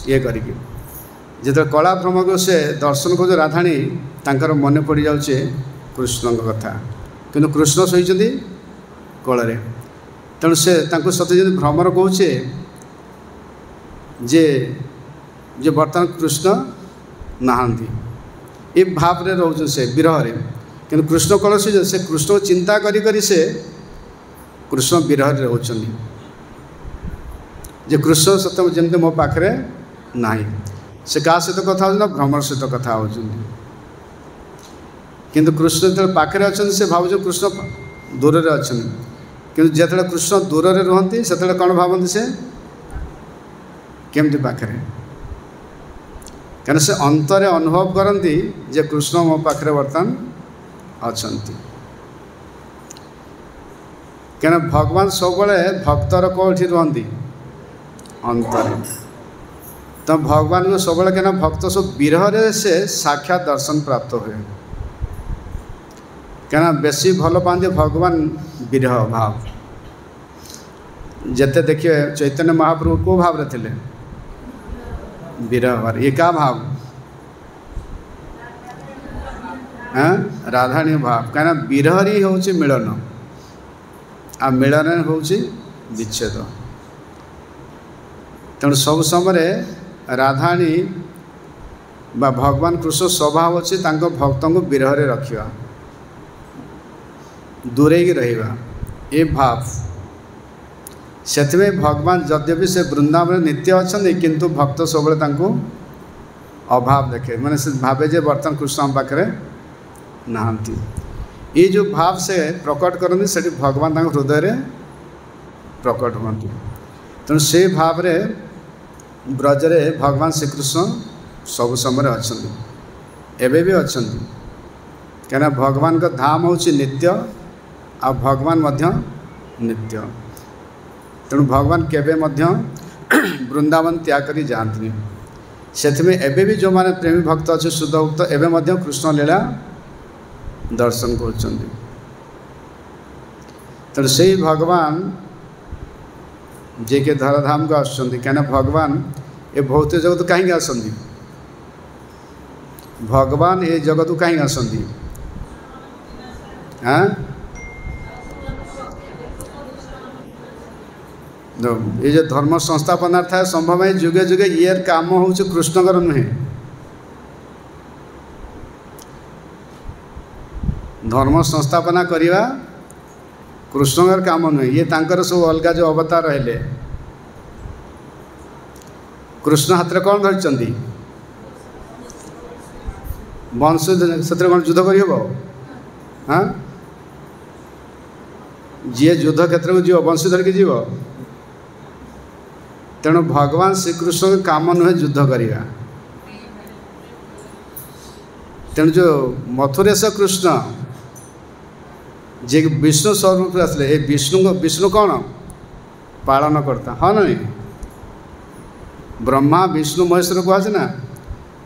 ଇଏ କରିକି ଯେତେବେଳେ କଳା ଭ୍ରମକୁ ସେ ଦର୍ଶନ କରୁଛି ରାଧାଣୀ ତାଙ୍କର ମନେ ପଡ଼ିଯାଉଛି କୃଷ୍ଣଙ୍କ କଥା କିନ୍ତୁ କୃଷ୍ଣ ଶୋଇଛନ୍ତି କୋଳରେ ତେଣୁ ସେ ତାଙ୍କୁ ସତେ ଯେମିତି ଭ୍ରମର କହୁଛେ ଯେ ଯେ ବର୍ତ୍ତମାନ କୃଷ୍ଣ ନାହାନ୍ତି ଏ ଭାବରେ ରହୁଛନ୍ତି ସେ ବିରହରେ କିନ୍ତୁ कृष्ण कौन से कृष्ण चिंता करी करी से कृष्ण विरह रोचंदी जे कृष्ण सत्य जमते मो पाखरे नाही से क्या सहित कथा हो भ्रमर सहित कथा हो किंतु कृष्ण जो पाखरे अच्छा से भाव कृष्ण दूर रे अच्छा किंतु जिते कृष्ण दूर रे रुहंती से कौन भावती से केमती पाखरे कहीं से अंतरे अनुभव करती जे कृष्ण मो पाखरे बर्तमान अछंती क्या भगवान सब भक्तर कौटी रुहंती अंतरे तो भगवान को सब क्या भक्त सब विरह से साक्षात दर्शन प्राप्त हुए क्या बेसी भल पाते भगवान विरह भाव जिते देखिए चैतन्य महाप्रभु को भाव रे थिले विरह भाव ये क्या भाव हाँ राधाणी भाव क्या विरहरी हूँ मिलन आ मिलन हूँ विच्छेद तेणु सब समय राधाणी बा भगवान कृष्ण स्वभाव अच्छी भक्त को विरह रखा दूरे रहा ये भाव से भगवान यद्यपि से वृंदावन नित्य अच्छा किंतु भक्त सब अभाव देखे माने से भावे जे बर्तमान कृष्ण पाखे नहांती ये जो भाव से प्रकट करती से भगवान हृदय रे प्रकट हुंती तेणु से भाव रे ब्रजरे भगवान श्रीकृष्ण सब समय अच्छा एवं भी अच्छा क्या भगवान का धाम हूँ नित्य आ भगवान मध्य नित्य तेणु भगवान केबे मध्य वृंदावन त्याग करी जाती से एवं भी जो माने प्रेमी भक्त अच्छे शुद्ध भक्त एवं मध्य कृष्ण लीला दर्शन कर तेणु से भगवान जे के धराधाम को आसुँच क्या भगवान ये भौतिक जगत कहीं आसती भगवान ये जगत को कहीं आसती हाँ ये जो धर्म संस्थापनार्थ संभव है जुगे जुगे ये काम हूँ कृष्णकर नुहे धर्म संस्थापना करवा कृष्णकर काम नुहे ये तांकर सब अलग जो अवतार रहे कृष्ण हाथ में कौन धरती वंश से कौन युद्ध कर हाँ जी युद्ध क्षेत्र को जीव वंशी धरिकी जीव तेणु भगवान श्रीकृष्ण के काम नुहे युद्ध करवा तेणु जो मथुरेश कृष्ण जे विष्णु स्वरूप आसले ये विष्णु कौन पालन करता हाँ नहीं ब्रह्मा विष्णु महेश्वर कहुचे ना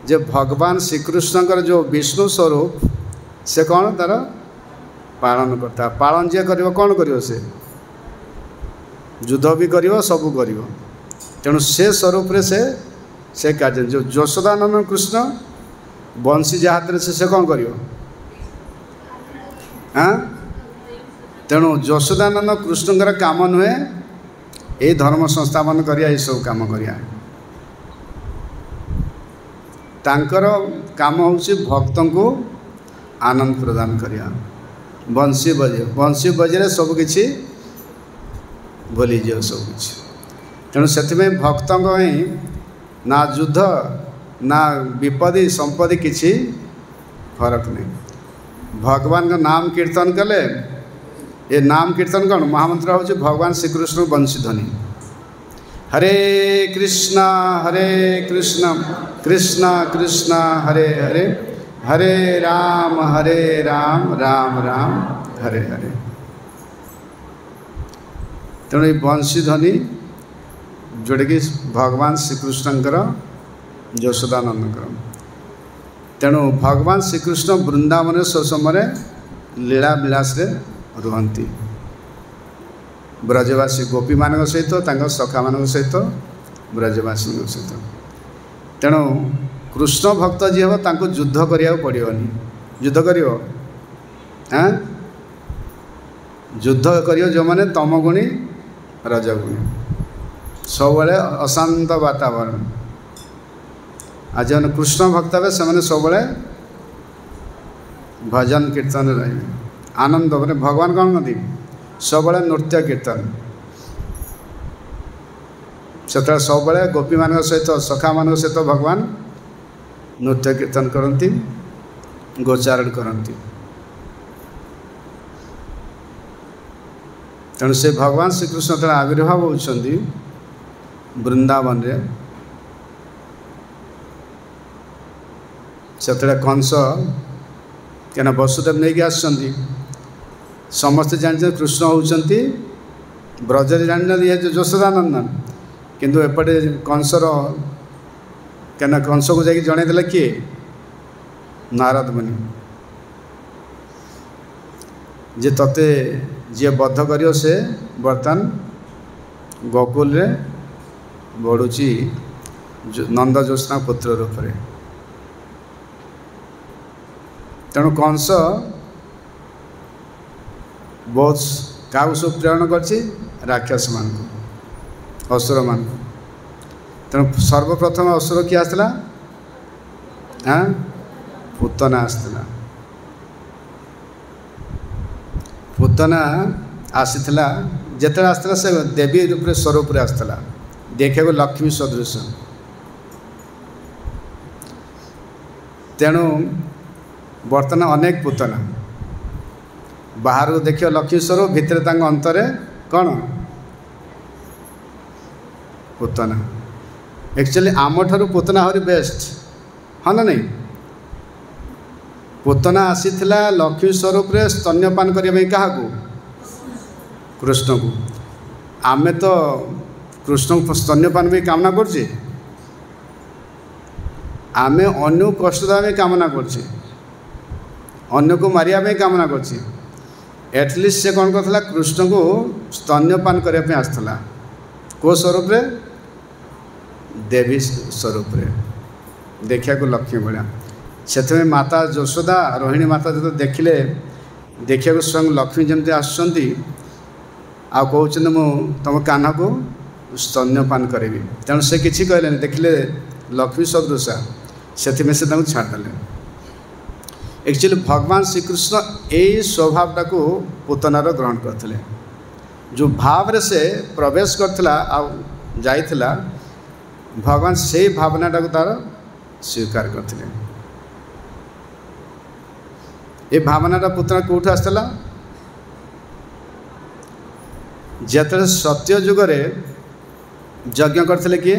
जे भगवान श्रीकृष्णकर जो विष्णु स्वरूप से कौन तार पालन करता पालन जे कर कौन कर से युद्ध भी कर सबू कर तेणु से स्वरूप रे से कार्य जो यशोदानंदन कृष्ण बंशी हाथ में से कौन कर हाँ तेणु यशोदानंद कृष्णकर काम नुहे ये धर्म संस्थापन करिया ये सब काम करिया तांकर काम हूँ भक्त को आनंद प्रदान करिया बंशी बजे सबकि भूली जाओ सबकि तेणु से भक्त ना युद्ध ना विपदी संपत्ति किसी फरक नहीं। भगवान का नाम कीर्तन कले ये नाम कीर्तन कौन महामंत्र हूँ भगवान श्रीकृष्ण बंशीध्वनि हरे कृष्ण कृष्ण कृष्ण हरे हरे हरे राम राम राम हरे हरे। तेणु ये बंशीध्वनि जोड़े कि भगवान श्रीकृष्णकर यशोदानंदकर। तेणु भगवान श्रीकृष्ण वृंदावन सब समय लीला विलास रुहंती ब्रजवासी गोपी मान सहित सखा मान सहित ब्रजवासी सहित। तेणु कृष्ण भक्त जी हम तांको युद्ध करिया पड़ोनी युद्ध करियो हाँ युद्ध करियो जो माने तमगुणी रजगुणी सब अशांत वातावरण। आज कृष्ण भक्त हे से सब भजन कीर्तन रहे आनंद मैंने भगवान कौन कहती सब नृत्य कीर्तन से सब गोपी मान सहित सखा मान सहित भगवान नृत्य कीर्तन करती गोचारण करती। तेणु से भगवान श्रीकृष्ण जो आविर्भाव होती वृंदावन रे से कंस क्या वसुदेव नहीं आसुँच समस्ते जानते कृष्ण होती ब्रजरे जान यशोदानंदन किंतु एपटे कंसर क्या कंस को जाकि जनईदेला किए नारद मुनि जे तते जी बद्ध करियो से बर्तमान गोकुल रे बढ़ुची नंद ज्योत्स्ना पुत्र रूप में। तेणु कंस बहुत क्या सब प्रेरण कर राक्षस मान असुर मान। तेणु सर्वप्रथम असुर किए आसला हाँ पूतना आसला पूतना आसीला जिते आसला से देवी रूप स्वरूप आसला देखा लक्ष्मी सदृश। तेणु बर्तमान अनेक पूतना बाहर को देखिए लक्ष्मी स्वरूप भितर अंतरे कौन पूतना एक्चुअली आम ठारू पूतना आहरी बेस्ट हाँ ना नहीं। पूतना आसीथिला लक्ष्मी स्वरूप रे स्तन्यपान करने क्या कृष्ण को आमे तो कृष्ण स्तन्यपान भी कामना करछे आमे अन्य कष्ट देवा कामना करछे अन्य को मारिया कामना करछे एटलिस्ट से कौन करता कृष्ण को स्तन्यपान करने आसला को स्वरूप रे देवी स्वरूप रे देखा लक्ष्मी भाया से माता यशोदा रोहिणी माता जो देखिले देखा स्वयं लक्ष्मी जमती आसुँच आ कहते मु तुम कान्हा को स्तन्यपान करी। तेणु से किसी कहले देखिले लक्ष्मी सदृशा से छाड़देले। एक्चुअली भगवान श्रीकृष्ण यही स्वभावटा को पूतनार ग्रहण करते जो भाव रे से प्रवेश करथिला आ जाइथिला भगवान से भावनाटा को तार स्वीकार करते। ये भावनाटा पूतना कौट आसला जिते सत्य जुगरे यज्ञ करते किए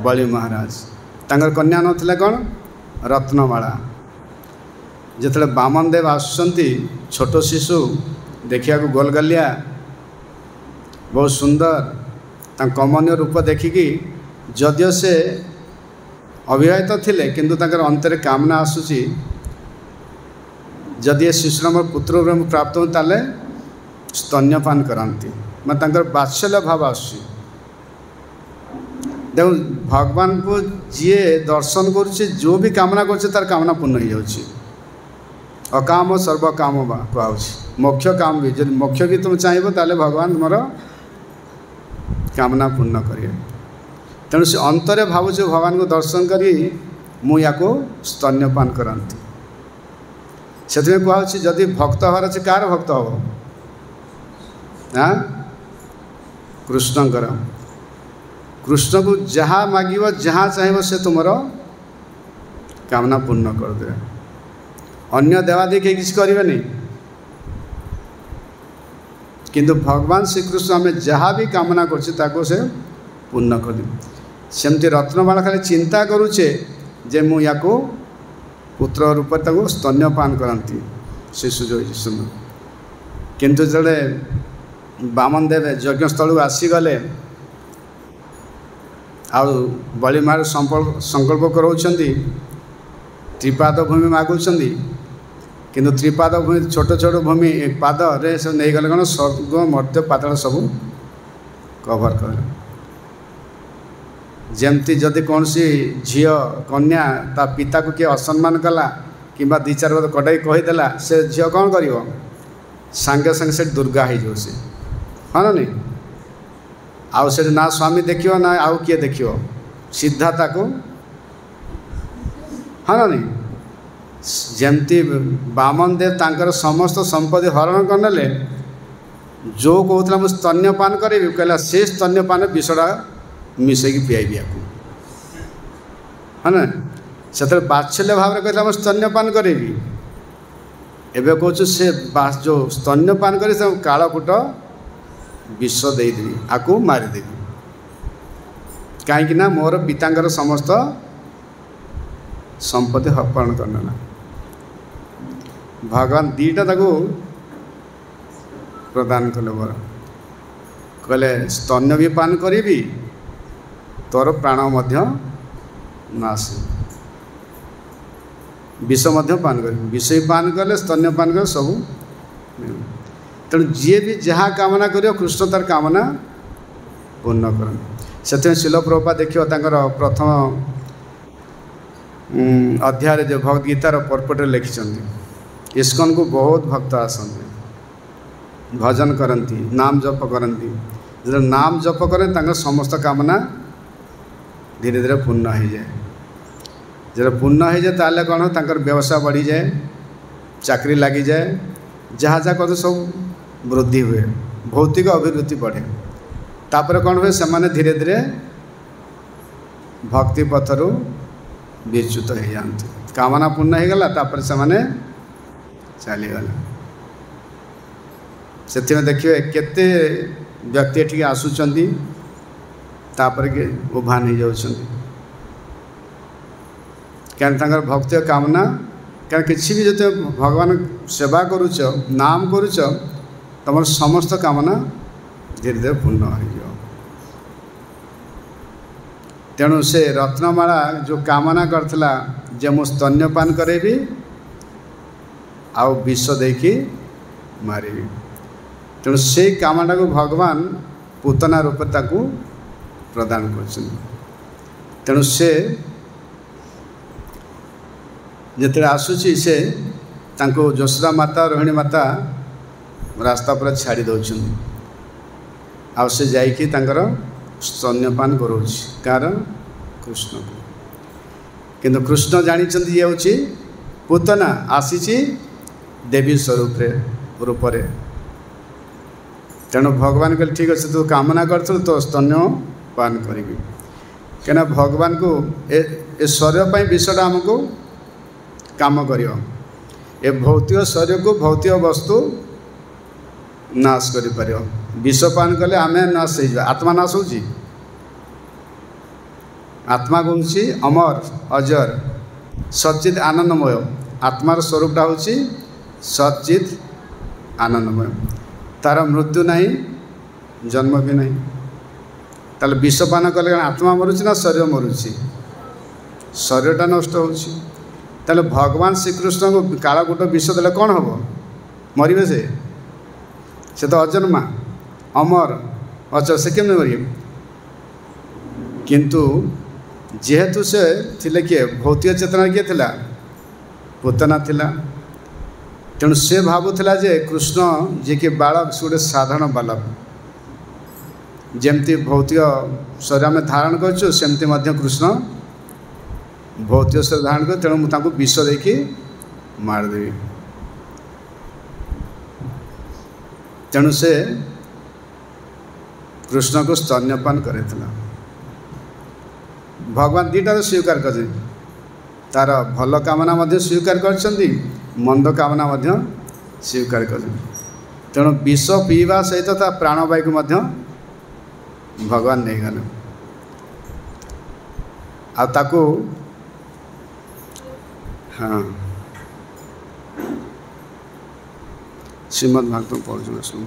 बलि महाराज तांकर कन्या नथिला कौन रत्नमाला जिते बामन देव आसुँच छोट शिशु देखा गोलगालिया बहुत सुंदर कमनीय रूप देखिकी जदियो से अविवाहित थिले किंतु तांकर अंतर कामना आसूची जदि शिशुर पुत्र प्राप्त हो ताले स्तन्यपान कराती मैं तांकर बात्सल्य भाव आसूची। देखो भगवान को जी दर्शन करुचे जो भी कामना करछे तार कामना पूर्ण हो जाउची। अकाम सर्व काम कहूँ मोक्ष काम भी जब मोक्ष भी तुम चाहब ताले भगवान तुम कामना पूर्ण करेंगे। तेणु से अंतरे भावुचे भगवान को दर्शन करी मुझे स्तन्यपान करती से कहूँ जदि भक्त हर अच्छे कार भक्त हम हाँ कृष्णकर कृष्ण को जहाँ मागिब जहाँ चाहब से तुम कामना पूर्ण करदे। अन्य देवादी के किसी करें, किंतु भगवान श्रीकृष्ण आम जहाँ भी कामना कर से पूर्ण कर सेमती रत्नमाला खाली चिंता करुचे जे मु या पुत्र रूप स्तन्यपान करती शिशु जो सुन, किंतु जड़े बामन देव यज्ञस्थल आसीगले बलिमार संकल्प कराउछंती त्रिपाद भूमि मागुछंती, किंतु त्रिपाद भूमि छोट छोट भूमि एक पाद रे सब नहीं गले कौन स्वर्ग मर्त्य पाताल सब कभर कर। जमती जदि कौन सी झील कन्या ता पिता को किए असम्मान कला कि दी चार बार कटाई कहीदेला से झील कौन कर सांगे सांगे से दुर्गा हो से हाँ ना नहीं आउ से ना स्वामी देखियो ना आउ किए देखियो सीधा ताको हाँ ना नहीं। जमती बामन देव तांकर समस्त संपत्ति हरण करने जो कहला मुझे स्तन्यपान करी कहला से स्तन्यपान विषटा मिसेकी पियाबी या हाँ ना से बात्सल्य भाव में कहला मुझे स्तन्यपान करी एवं कहूँ से जो स्तन्यपान कर कालकूट विष देदेवी आपको मारिदेवी कहीं मोर पितांकर समस्त संपत्ति हरण करना। भगवान दीटा ताको प्रदान कले बर कहले स्तन्य भी पान करी तोर प्राण मध्य नाश विष मध्य पान कर विष पान कले स्तन्य पान कर सब तेणु जी भी जहाँ कामना करियो कृष्ण तार कामना पूर्ण कर। से शिल प्रभुपाद देखियो तांकर प्रथम अध्याय जो भगवद गीतार पर्पट लिखिं इस्कन को बहुत भक्त आसती भजन करती नाम जप करती जो नाम जप करें तांकर समस्त कामना धीरे धीरे पूर्ण हो जाए। जब पूर्ण हो जाए ताले कौन हो तांकर व्यवसाय बढ़ी जाए चाकरी लगी जाए जहाँ जहाँ कद सब वृद्धि हुए भौतिक अभिवृद्धि बढ़े तापर कौन हुए से धीरे धीरे भक्ति पथर विच्युत हो जाती कामना पूर्ण हो गला तापर से माने चलीगला। से देखिए केते व्यक्ति एठिक आसुचंदी तापर के उभान हो जाउछंदी क्या भक्ति कामना क्या किसी भी जो भगवान सेवा करुच नाम करुच तुम समस्त कामना धीरे धीरे पूर्ण हो। तेणु से रत्नमाला जो कामना करथिला जे मु स्तन्यपान करेबी आउ विष देकी मारिबी तेणु से कामना को भगवान पूतना रूप ताकू प्रदान कर। तेणु से जिते आसूची से तांको यशोदा माता रोहिणी माता रास्ता पर छाड़ी दौरान आउ से जाइकी तांकर स्तन्यपान करोछि कार कृष्ण को किंतु कृष्ण जानिछंती ये होछि पूतना आसीची देवी स्वरूप रूपरे। तेणु भगवान कहले ठीक अच्छे तू कामना कर तो स्तन्य पान करी क्या भगवान को ए शरीर विषयटा आमको काम करियो ए भौतिक शरीर को भौतिक वस्तु नाश करि परियो विष पान कले आमे नाश हो जा आत्मा नाश हो आत्मा कौन अमर अजर सच्चित आनंदमय आत्मार स्वरूपटा हूँ सच्चित आनंदमय तार मृत्यु नहीं जन्म भी नहीं ताले विष पान कले आत्मा मरुची ना शरीर मरुची शरीरटा नष्ट होची ताले भगवान श्रीकृष्ण को कालकूट विष देले कौन हम मरबे से तो अजन्मा अमर अचर से केम मर किंतु जेहेतु से थिले किए भौतिक चेतना किए थिला पूतना थिला तेणु से भावुला जे कृष्ण जी कि बालक से गोटे साधारण बालक जमती भौतिक शरीर आम धारण करमती कृष्ण भौतिक शरीर धारण कर तेणु मुझे विष देकी मारदेवी तेणु से कृष्ण को स्तन्यपान करे भगवान दुईटा स्वीकार कर तार भल कामना स्वीकार कर मंद कामना स्वीकार कर तेणु विष पीवा सहित ता प्राणवायु को भगवान नहीं गले आताको हाँ श्रीमद् भागवत पढ़ सुन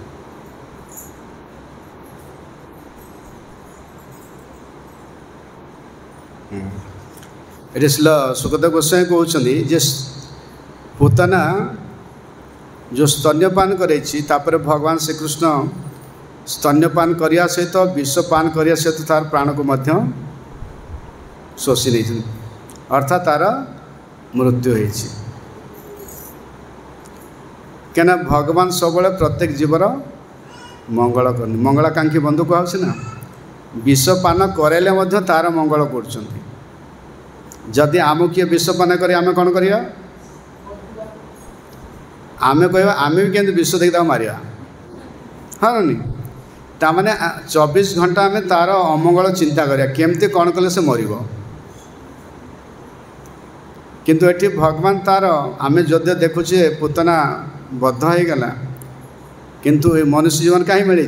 ये सुखदेव गोस्वामी कहते जे पूतना जो स्तन्यपान कर भगवान श्रीकृष्ण स्तन्यपान करने सहित विषपान करने सहित तार प्राण को शोषि नहीं अर्थात तार मृत्यु होती क्या भगवान सब प्रत्येक जीवर मंगल कर मंगलाकांक्षी बंधु कहे ना विषपान कराइले तार मंगल कर जदि आम किए विषपान करें आम कौन करिया आमे कहवा आमे भी केंद्र विष देखा मारिया हाँ नहीं ताने 24 घंटा आम तार अमंगल चिंता करिया केमती कौन कले से मर किंतु एटी भगवान तार आमे जदि देखुचे पूतना बद्ध हो गला किंतु ये मनुष्य जीवन कहीं मिली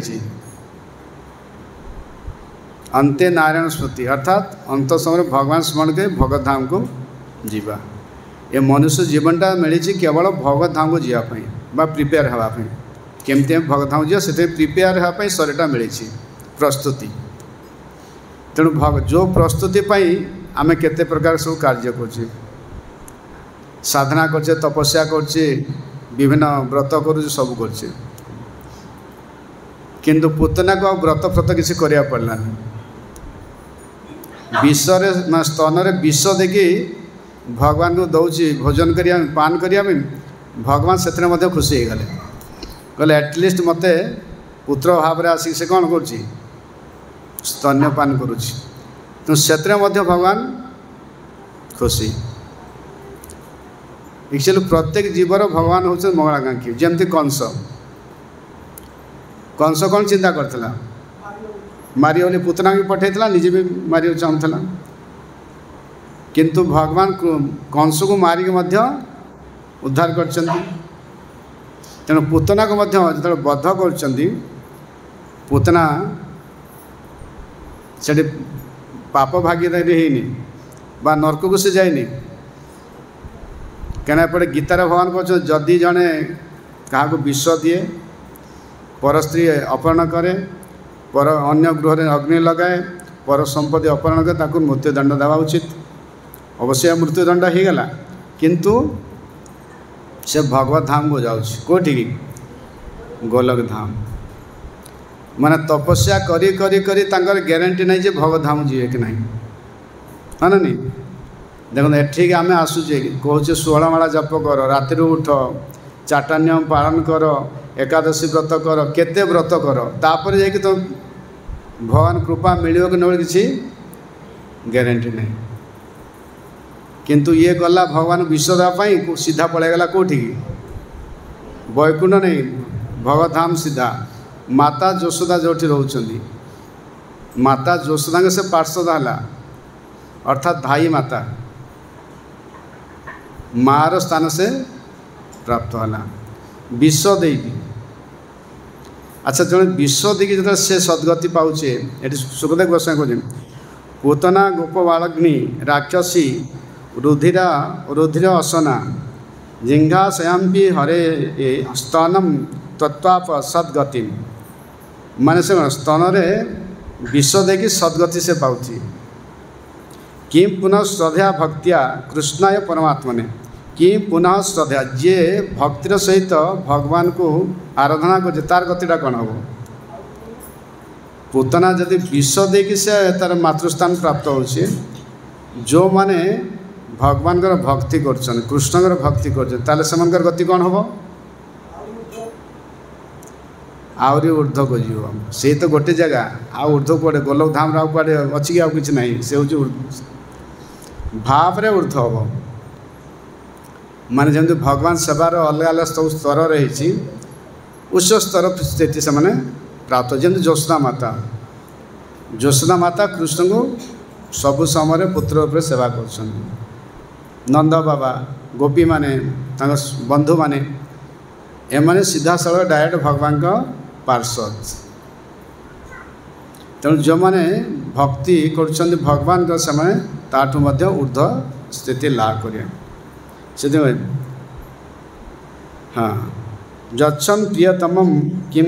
अंते नारायण स्मृति अर्थात अंत समय भगवान स्मरण के भगवत धाम को जीवा ये मनुष्य जीवनटा मिली केवल भगवत धाम को जावाई बा प्रिपेयर हाँपाई केमती भगवत धाम जा से प्रिपेयर हाँपाई शरीरटा मिली प्रस्तुति तेणु जो प्रस्तुति आम केते प्रकार सब कार्य कर साधना करचे तपस्या करचे विभिन्न व्रत करुचे सब करचे किंतु पूतना को व्रत फ्रत किसी करिया पड़ला विषरे स्तन विष देखी भगवान को दौची भोजन करिया पान करिया भगवान से खुशी हो गले कहले एटलिस्ट मते पुत्र भाव में आसिक से कौन कर स्तन्यपान करुच्ची तो से भगवान खुशी एक्चुअली प्रत्येक जीवर भगवान हूँ मंगलाकांक्षी जमती कंस कंस कौन चिंता करता मारी बोली पुतना भी पठेला निजे भी मारी चाहूला किंतु भगवान कंस को मारिक उद्धार कर तेणु पूतना को जो बद्ध कर पूतना से पाप भागीदारी होनी बा नरक को से जाइनी क्या एपटे गीतार भगवान कहते जदि जड़े क्या विष दिए पर स्त्री अपहरण करे पर अन्य गृह में अग्नि लगाए पर संपत्ति अपहरण करे ताकू मृत्युदंड देवा उचित अवश्य मृत्युदंड हो गला किंतु से भगवत धाम को जाऊँगी कौटी गोलक धाम माने तपस्या करी करी करी तांकर ग्यारंटी नहीं जे भगवत धाम जीवे कि नहीं हाँ ना नहीं देखो एठिक आम आसुचे कहे 16 माला जप कर राति उठ 4टा नियम पालन कर एकादशी व्रत कर केते व्रत कर तापर जाकि तो भगवान कृपा मिलियो कि न किसी ग्यारंटी नहीं किंतु ये गला भगवान विष देवाई सीधा पलैगला कौटी वैकुंठ नहीं भगवत धाम सीधा माता यशोदा जो रोचंदी माता यशोदा के से पार्षद है अर्थात धाई माता मार स्थान से प्राप्त है विष देकी अच्छा जो विष देकी जो से सद्गति पाचे ये सुखदेव गोस्वामी कहते पूतना गोप बालग्नि राक्षसी रुधिर असना जिंघा शयाम्पी हरे स्तनम तत्वाप सद्गति माने से स्तन विष देकी सद्गति से पाऊँ कि पुनः श्रद्धा भक्तिया कृष्णाय परमात्मने कि पुनः श्रद्धा जे भक्तिर सहित भगवान को आराधना कर तार गतिटा कौन हम पूतना जदि विष देकी से तार मातृस्थान प्राप्त होचे जो माने भगवान भक्ति कर कृष्ण भक्ति कर गति कौन हम आहरी ऊर्ध्व को जीव से तो गोटे जगह आ ऊर्ध्व कड़े गोलक धाम कड़े अच्छी आउ कि ना से हूँ भाव रे ऊर्ध्व हम माने जमी भगवान सेवार अलग अलग सब स्तर रही उच्च स्तर स्थिति से प्राप्त जमी यशोदा माता कृष्ण को सबु समय पुत्र उपर सेवा कर नंद बाबा गोपी माने बंधु माने एमाने सीधा साल डायरेक्ट भगवान का पार्षद तेणु जो मैंने भक्ति कर भगवान का समय ताठू मध्य ऊर्ध्व स्थिति लाभ करें हाँ जच्छन प्रियतम किम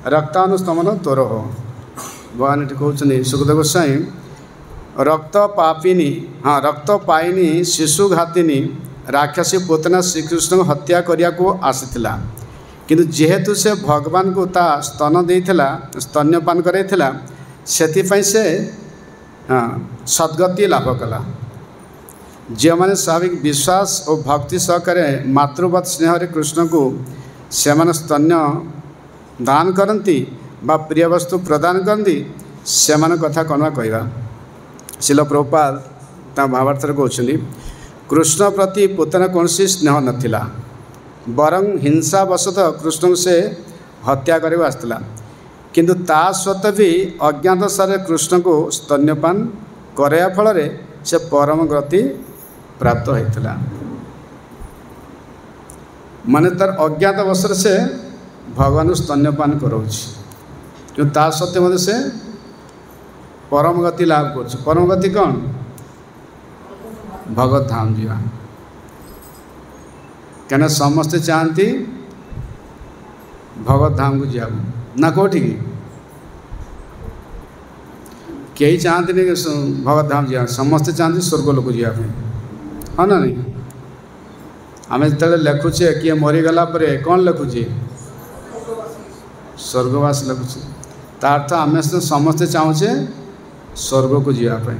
रक्तानुस्तमन तोर हो भगवान ये कहते सुखदेव गोस्वाई रक्त पापिनी हाँ रक्त पाइनी शिशु घातिनी राक्षसी पुतना श्रीकृष्ण को हत्या करिया को आसीथिला किंतु जेहेतु से भगवान को ता स्तन देइथिला स्तन्यपान करैथिला सेथिपई से हाँ सद्गति लाभ कला जो मैंने स्वाभाविक विश्वास और भक्ति सहकारे मातृवत स्नेह कृष्ण को से स्तन्य दान करती बा प्रिय वस्तु प्रदान करती से कथा कौन कहवा शिल प्रभुपाद भावार्थ कहते कृष्ण प्रति पुतना कौन स्नेह नथिला बरं हिंसावशतः कृष्ण से हत्या करवा आसला किंतु ता सत्वे भी अज्ञात सारे कृष्ण को स्तन्यपान कराया फल से परम गति प्राप्त होता माने तार अज्ञात अवसर से भगवान स्तन्यपान कराऊँच किंतु ता सत्वे मध्य से परम गति लाभ कर परम गति कौन भगवत धाम जीवा क्या समस्ते चाहती भगवत धाम को जा ना कौटी कई चाहते नहीं भगवत धाम जा समस्ते चाहती स्वर्ग लोक जावाई हाँ ना नहीं आम जो लिखुचे किए मरीगला कौन लिखुचे स्वर्गवास लिखुचे तार्थ आम समस्ते चाहूचे स्वर्ग को जावाई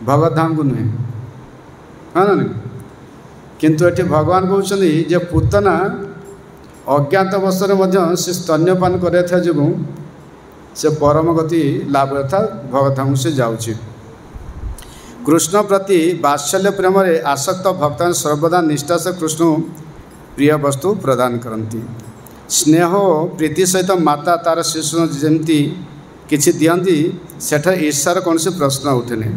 भगवत धाम को नुहे हाँ ना नहीं किंतु ये भगवान कहते जे पुतना अज्ञात अवस्था से स्तन्यपान कर जो से परम गति लाभ अर्थात भगवत धाम से जाऊँच कृष्ण प्रति वात्सल्य प्रेम आसक्त भक्त सर्वदा निष्ठा से कृष्ण प्रिय वस्तु प्रदान करती स्नेह प्रीति सहित माता तार शिशु जमती किसी दियंती सेठ ईर्षार कौन से प्रश्न उठेनि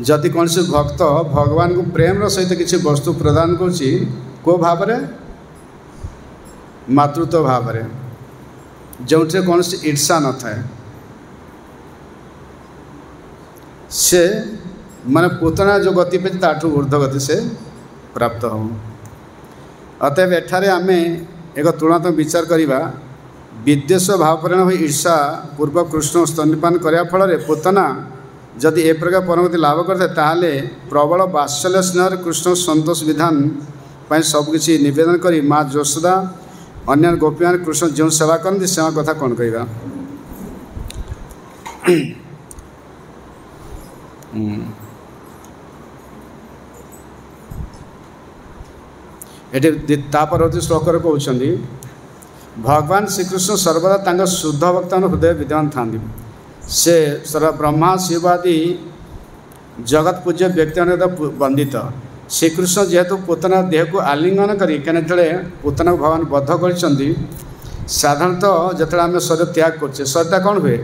जदि कौन से भक्त भगवान को प्रेम सहित किसी वस्तु प्रदान करुच्ची को भाव मातृत्व भाव जो कौन से ईर्षा न थाए से माने पुतना जो गति पे ताठू ऊर्ध्व गति से प्राप्त हो अतएव एठारे आम एक तुलनात्मक विचार करवा विद्वेष भावपरिण हो ईर्षा पूर्व कृष्ण स्तन्यपान करने फल पुतना जदि ए प्रकार परमगति लाभ करते ताहले प्रबल वात्सल्य स्नेह कृष्ण संतोष विधान पर सबकि नवेदन करी माँ यशोदा अन्य गोपी मान कृष्ण जो सेवा करती से कथा कौन कहवा ये परवर्ती श्लोक कहते भगवान श्रीकृष्ण सर्वदा तांग शुद्ध भक्त हृदय विद्यमान था से सर्व ब्रह्मा शिवादि जगत पूज्य व्यक्ति वंदित श्रीकृष्ण जेहेतु पुतना देह को आलिंगन करी पुतना को भगवान बद्ध कर साधारणतः जो आम शरीर त्याग कर शरीरटा कौन हुए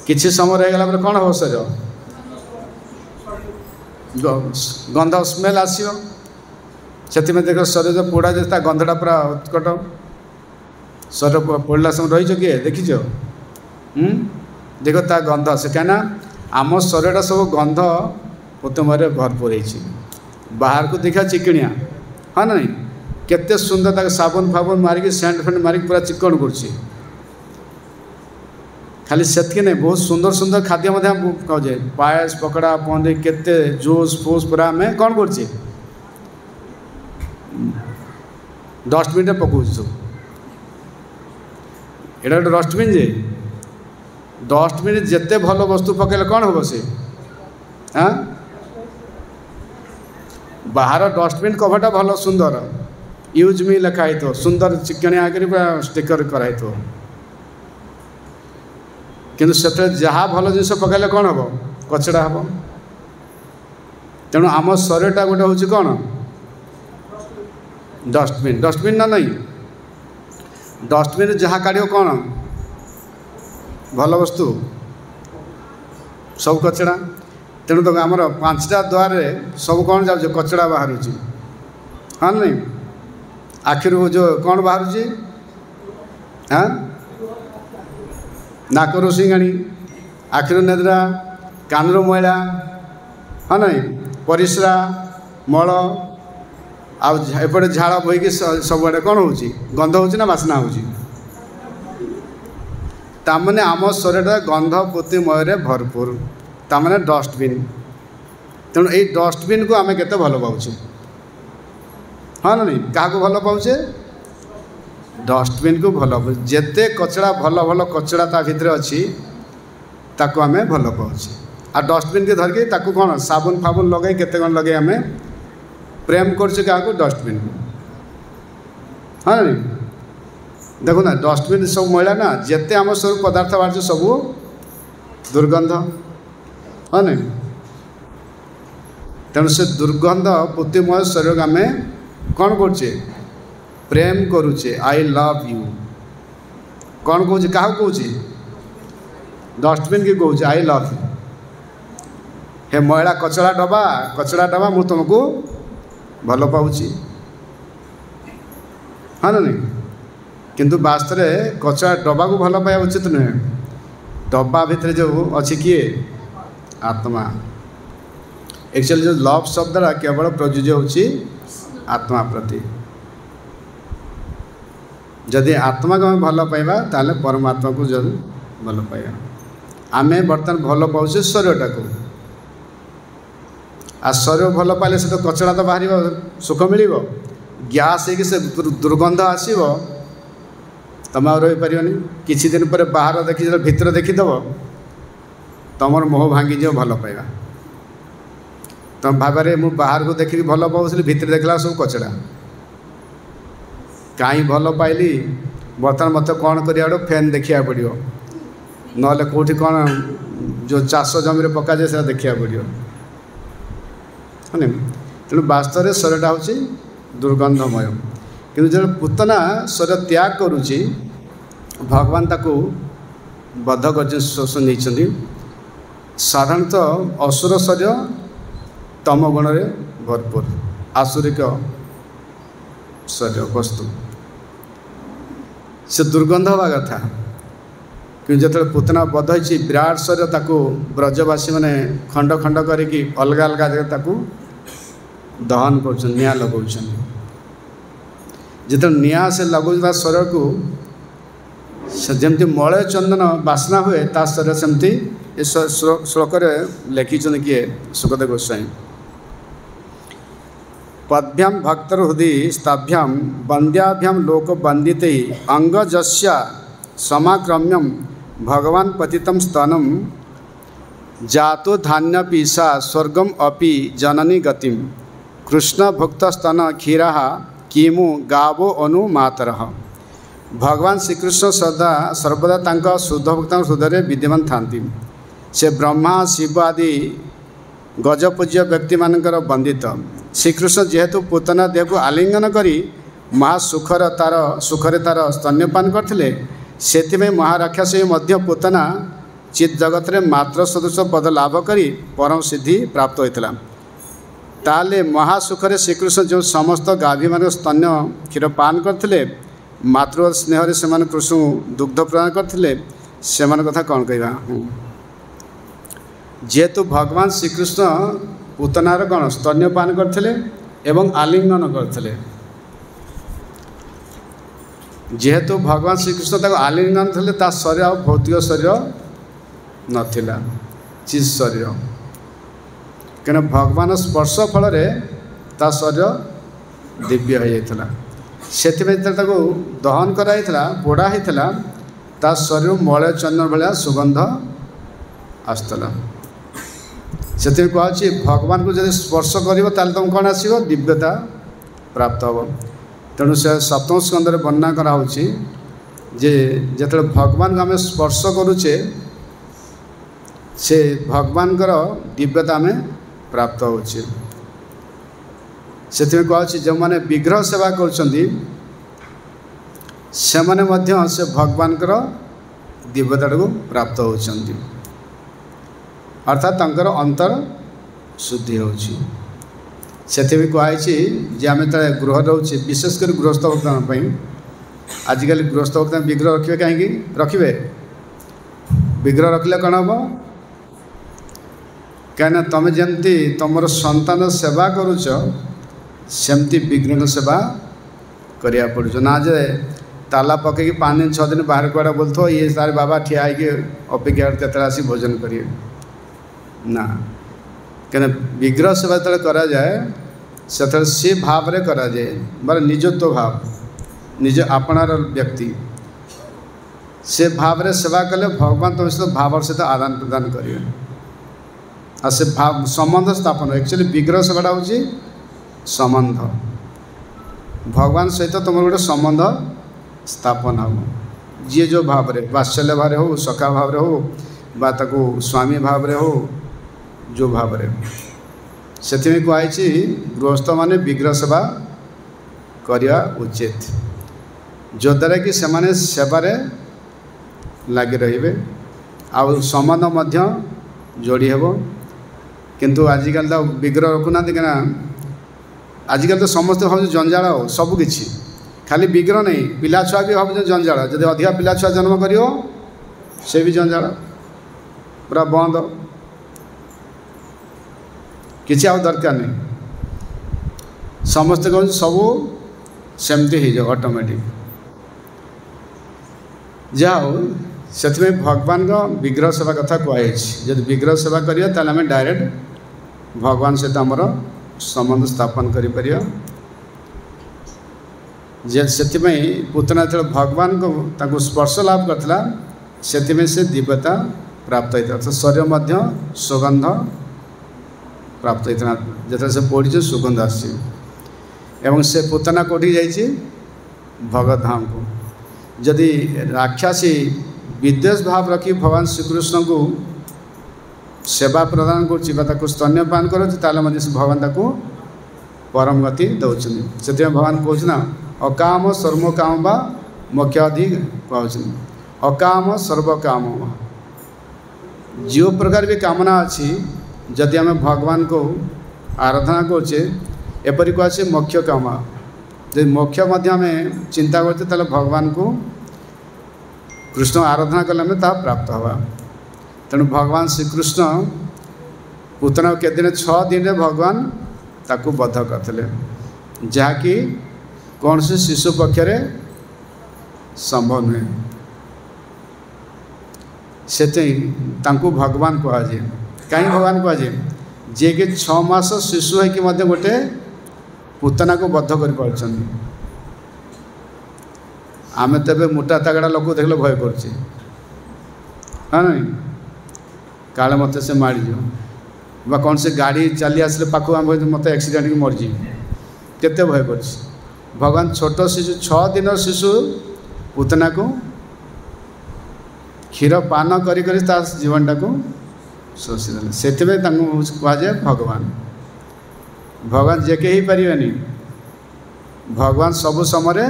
किसी समय रहीगला कौन हम शरीर गंध स्मेल आसो से देख शरीर पोड़ा जाता गंधटा पूरा उत्कट शरीर पोड़ा समय रही किए देखीच देख ता गंध से क्या आम शरीर सब गंध उत्तम भरपूर हो बाहर को देखा चिकणिया हाँ ना नहीं केते सुंदर साबुन फाबुन मारिक सेंट फेंट मारिक पूरा चिकन कर खाली सेतक नहीं बहुत सुंदर सुंदर खाद्य कहे पायस पकड़ा पहंदी केते जूस फूस पूरा आम कौन कर डस्टबिन पकाऊ सब यहाँ गोटे डस्टबिन जे डस्टबिन जिते भल वस्तु पकड़े कौन हम से हाँ बाहर डस्टबिन कभरटा भल सुंदर यूज मी लिखाई थो सुंदर चिकणिया आगे पूरा स्टिकर कराई थो किंतु से जहाँ भल जिन पकड़े कौन हम कचड़ा हम तेणु आम शरीरटा गोटे हूँ कौन डस्टबिन डस्टबिन ना नहीं डस्टबिन जहाँ काढ़ कौन भल वस्तु सब कचड़ा तेणु तो आमर 5टा द्वार सब कौन जाऊँ कचड़ा बाहर हाँ नहीं आखिर जो कौन बाहर हाँ नाकरू सिंगाणी आखिर नेद्रा कानरू मैला हाँ नहीं परिश्रा मल आपटे झाड़ बोईकि सबुआड़े कौन हो गंध हो ना बासना हो तामने आम शरीर गंध पोतीमय भरपूर तामने डस्टबिन तेणु ये डस्टबिन को आम केते भल पाचे हाँ ना नहीं क्या भल पाचे डस्टबिन को भल जेते कचड़ा भल भल कचड़ा ता भितर अच्छी ताको आम भल पाचे आ डस्टबिन के धरिकी ताको कौन साबुन फाबुन लगे केते कौन लगे आम प्रेम करछे क्या डस्टबिन को हाँ नहीं देखो ना डस्टबिन सब मैला ना जेते आम सब पदार्थ बाहर सब दुर्गंध हाँ नहीं तेणु से दुर्गंध पोतीमय शरीर आम कौन करुचे प्रेम करुचे आई लव यू कौन कौचे क्या कौचे डस्टबिन की कौचे आई लव यू हे मैला कचड़ा डबा मु तुमको भल पाऊँची हाँ ना नहीं किंतु वास्तव में कचड़ा डबा को भल पाया उचित नुहे डब्बा भितर जो अच्छी किए आत्मा एक्चुअली जो लव शब्दटा केवल प्रयोज्य होची आत्मा प्रति जदि आत्मा को भल पाइबा ताले परमात्मा को जब भल पाइबा आमे बर्तमान भल पाउछे शरीरटा को आ शरीर भल पाइले से तो कचड़ा तो बाहर सुख मिल गैस से दुर्गंध आसो तुम आ रही पार किसी दिन पर बाहर देखी भितर देखीदेव तुम मोह भांगी जाओ भल पाइबा तुम भावे मु बाहर को देखी भल पाऊँ भितर देखला सब कचड़ा कहीं भल पाइली बर्तमान मत कौन कर फैन देखा पड़ो ना कौटी कौन जो चाष जमी पका जाए से देखा पड़ो हाँ तेणु वास्तव शरीरटा हूँ दुर्गंधमय कि जो पूतना शरीर त्याग करुच्ची भगवान ताकू बद्ध कर श्वास नहीं साधारणतः असुर शरीर तम गुण में भरपूर आसुरिक शरीर वस्तु से दुर्गंध हवा कथा कि जो पूतना बद्ध होती विराट शरीर ताकू ब्रजवासी मैंने खंड खंड करके अलग अलग जगह ताकू दहन कर निआ लगा जो निआ से लगुता शरीर को जमी मलय चंदन बासना हुए ता शरीर सेमती श्लोक लिखिं किए सुखदेव गोस्वामी पद्भ्याम भक्तर हृदय स्ताभ्याम वंद्याभ्याम लोक वंदिते अंगजस्या समाक्रम्यम भगवान पतितम स्तनम जातो धान्य पीसा स्वर्गम अपि जननी गतिम कृष्ण भुक्त स्तन क्षीरा किमु गावो अनु मातर भगवान श्रीकृष्ण सर्वदा तांका शुद्ध भक्त हृदय विद्यमान थांती से ब्रह्मा शिव आदि गजपूज्य व्यक्ति मानकर वंदित श्रीकृष्ण जेहेतु पूतना देह को आलिंगन करी महासुखर सुखरे तार स्तन्यपान करते से महाराक्षस पूतना चित जगत में मात्र सदृश पद लाभ करी परम सिद्धि प्राप्त होता ताले महासुखरे श्रीकृष्ण जो समस्त गाभी मान स्तन्य क्षीर पान करते मातृ स्नेह से कृष्ण दुग्ध प्रदान करते से कथा कौन कहवा जेहेतु भगवान श्रीकृष्ण पूतनार कौन स्तन्यपान करते एवं आलिंगन करते जेहेतु भगवान श्रीकृष्ण तक आलिंगन थे ता शरीर भौतिक शरीर नथिला चिज शरीर कहीं भगवान स्पर्श फल ता शरीर दिव्य हो जाता से दहन कराइला पोड़ा होता ता शरीर मलय चंदन भाया सुगंध आसला से कहे भगवान को जब स्पर्श कर तुम कौन आसो दिव्यता प्राप्त हम तेणु से सप्तम स्कंद वर्णना कराऊँचे जो भगवान को आम स्पर्श करुचे से भगवान दिव्यता आम प्राप्त होचे से कहे जो मैंने विग्रह सेवा कर भगवान दिव्यता को प्राप्त होती अर्थात तंकर अंतर शुद्धि होची से कहुई जे आम गृह रोचे विशेषकर गृहस्थ भक्तों आजिकल गृहस्थ भक्त विग्रह रखिए कहीं रखिए विग्रह रखिले कौन हम कहीं तुम जमती तुम संतान सेवा करुच सेमती विग्रह सेवा करिया पड़ुछ ना जे ताला पकई 5 दिन 6 दिन बाहर कड़ा बोलते ये सारे बाबा ठिया अपेक्षा करते आसी भोजन करिए ना कहीं विग्रह सेवा जो करा जाए से भाव रे करा जाए माने निजत्व भाव निज आपणार व्यक्ति से भाव रे सेवा कले भगवान तुम सहित भाव सहित आदान प्रदान करेंगे आ से भाव संबंध स्थापन एक्चुअली विग्रह सेवाटा हूँ संबंध भगवान सहित तुम गोटे संबंध स्थापन हो जी जो भाव रे वात्सल्य भाव हो सखा भाव रे हो बा ताको स्वामी भाव रे हो जो भाव रे से कहुई गृहस्थ माने विग्रह सेवा करवा उचित जो द्वारा कि सेमाने सेवारे लगी रे आउ संबंध मध्य जोड़ी हेबो किंतु आजिकल तो विग्रह रखुना क्या आजिकल तो समस्त भाव जंजाल हो सबकि खाली विग्रह नहीं पिला छुआ भी भाव जंजाल जब अधिका पिला छुआ जन्म कर से भी जंजाल पूरा बंद किसी आउ दरकार नहीं समस्ते कह सब सेमती हो जाए ऑटोमेटिक जहाँ हो से भगवान का विग्रह सेवा कथा कहुई जब विग्रह सेवा करिया ताले हमें डायरेक्ट भगवान सहित आमर संबंध स्थापन कर पुतना जो भगवान को स्पर्श लाभ करता से दिव्यता प्राप्त होता तो शरीर मध्य सुगंध प्राप्त होता जो से पड़ी सुगंध आसी से पुतना कोठी जाइए भगत धाम को जदि राक्षसी विद्वेष भाव रखी भगवान श्रीकृष्ण को सेवा प्रदान कर स्तन्यपान कर भगवान ताको परम गति दौरान से भगवान कहना अकाम सर्व काम बा मोक्षाधि कहते अकाम सर्व काम जो प्रकार भी कामना अच्छी जदि आम भगवान को आराधना करचे एपरी कहे मोक्ष काम जब मोक्ष आम चिंता करते भगवान को कृष्ण आराधना कले आम ता प्राप्त हवा तेणु भगवान श्रीकृष्ण पुतना के दिन 6 दिन भगवान ताकू बद्ध करते जहाँकि कौन से शिशु पक्षरे संभव नुहे से भगवान कहुए कहीं भगवान कहुए जे कि 6 मास शिशु है कि गोटे पुतना को बद्ध कर आम तेरे मोटा तागड़ा लोक देख भय कर नहीं काले मत से माड़ कौन से गाड़ी चली आसले पाख मत एक्सीडेंट की मरजी केते भय कर भगवान छोट शिशु 6 दिन शिशु पुतना को क्षीर पान करी जीवन टाक शोषिदे से कहुए भगवान भगवान जे के ही पारे भगवान सबु समय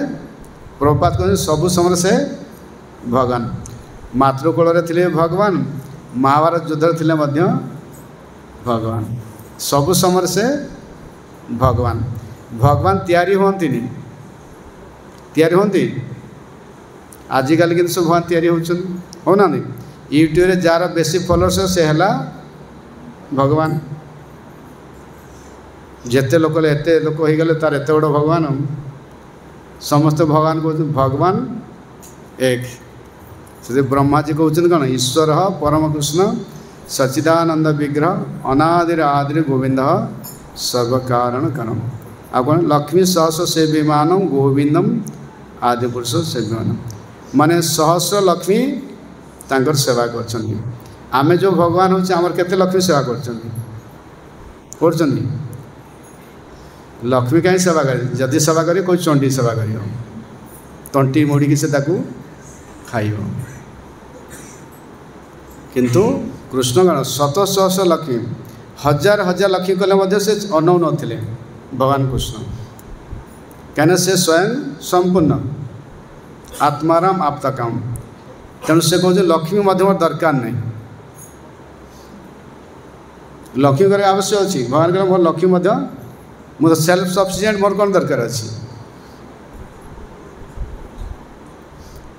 प्रपात कह सबु समय से भगवान मातृकोल थे भगवान महाभारत युद्ध थे भगवान सबु समय से भगवान भगवान तैयारी होती आजिकल कि सब भगवान तैयारी होना यूट्यूब रे जार बेसी फॉलोअर्स से है भगवान जेते लोक एते लोक हो गले तार एत बड़ भगवान समस्त भगवान को भगवान एक से ब्रह्मा जी कहते कौन ईश्वर परम कृष्ण सच्चिदानंद विग्रह अनादिर आदिर गोविंद सर्वकारण कारणम आ कौन लक्ष्मी सहस्र सेव्यमान गोविंदम आदि पुरुष सेव्यमान माने सहस्र लक्ष्मी तांकर सेवा कर आमे जो भगवान होचे आमर केते लक्ष्मी सेवा कर लक्ष्मी कहीं सेवा कर जदि सेवा करें कोई चंडी सेवा कर तंटी मोड़ी से खाइब किंतु कृष्ण गण शत सहस्र लक्ष्मी हजार हजार लक्ष्मी कले से अनौ नथिले भगवान कृष्ण कहीं से स्वयं संपूर्ण आत्माराम आप्तकाम तेणु से कहे लक्ष्मी मोर दरकार नहीं, लक्ष्मी कर आवश्यक अच्छी भगवान कह मोर लक्ष्मी मुझे सेल्फ सफिशिएंट मोर कौन दरकार अच्छी।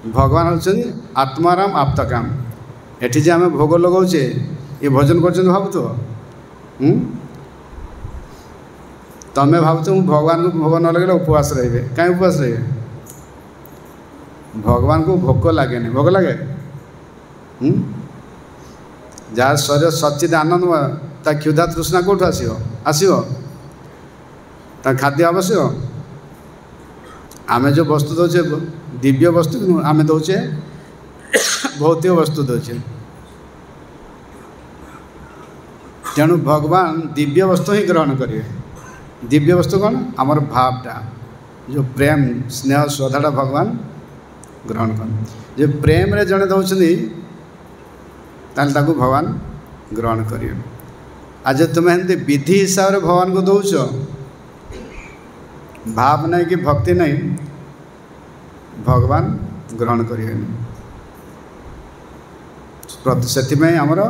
भगवान होती आत्माराम आप्तकाम। एठी जे आम भोग लगाऊे ये भजन कर भावु तो तमें भावुच भगवान को भोग न लगे उपवास रे, कहीं उपवास रे? भगवान को भोग लगे नहीं, भोग लगे जहाँ शरीर सचिद आनंदमय ता क्षुधा तृष्णा कौट आसो खाद्य आवश्यक। आम जो वस्तु दौचे दिव्य वस्तु आम दौचे भौतिक वस्तु दौचे। तेणु भगवान दिव्य वस्तु ही ग्रहण करेंगे। दिव्य वस्तु कौन? आमर भावटा जो प्रेम स्नेह श्रद्धाटा भगवान ग्रहण कर। जो प्रेम रे जड़े दौरान ताकू भगवान ग्रहण करेंगे। आज तुम्हें एमती विधि हिसाब से भगवान को दौच, भाव नहीं कि भक्ति नहीं, भगवान ग्रहण करेंगे। से आमर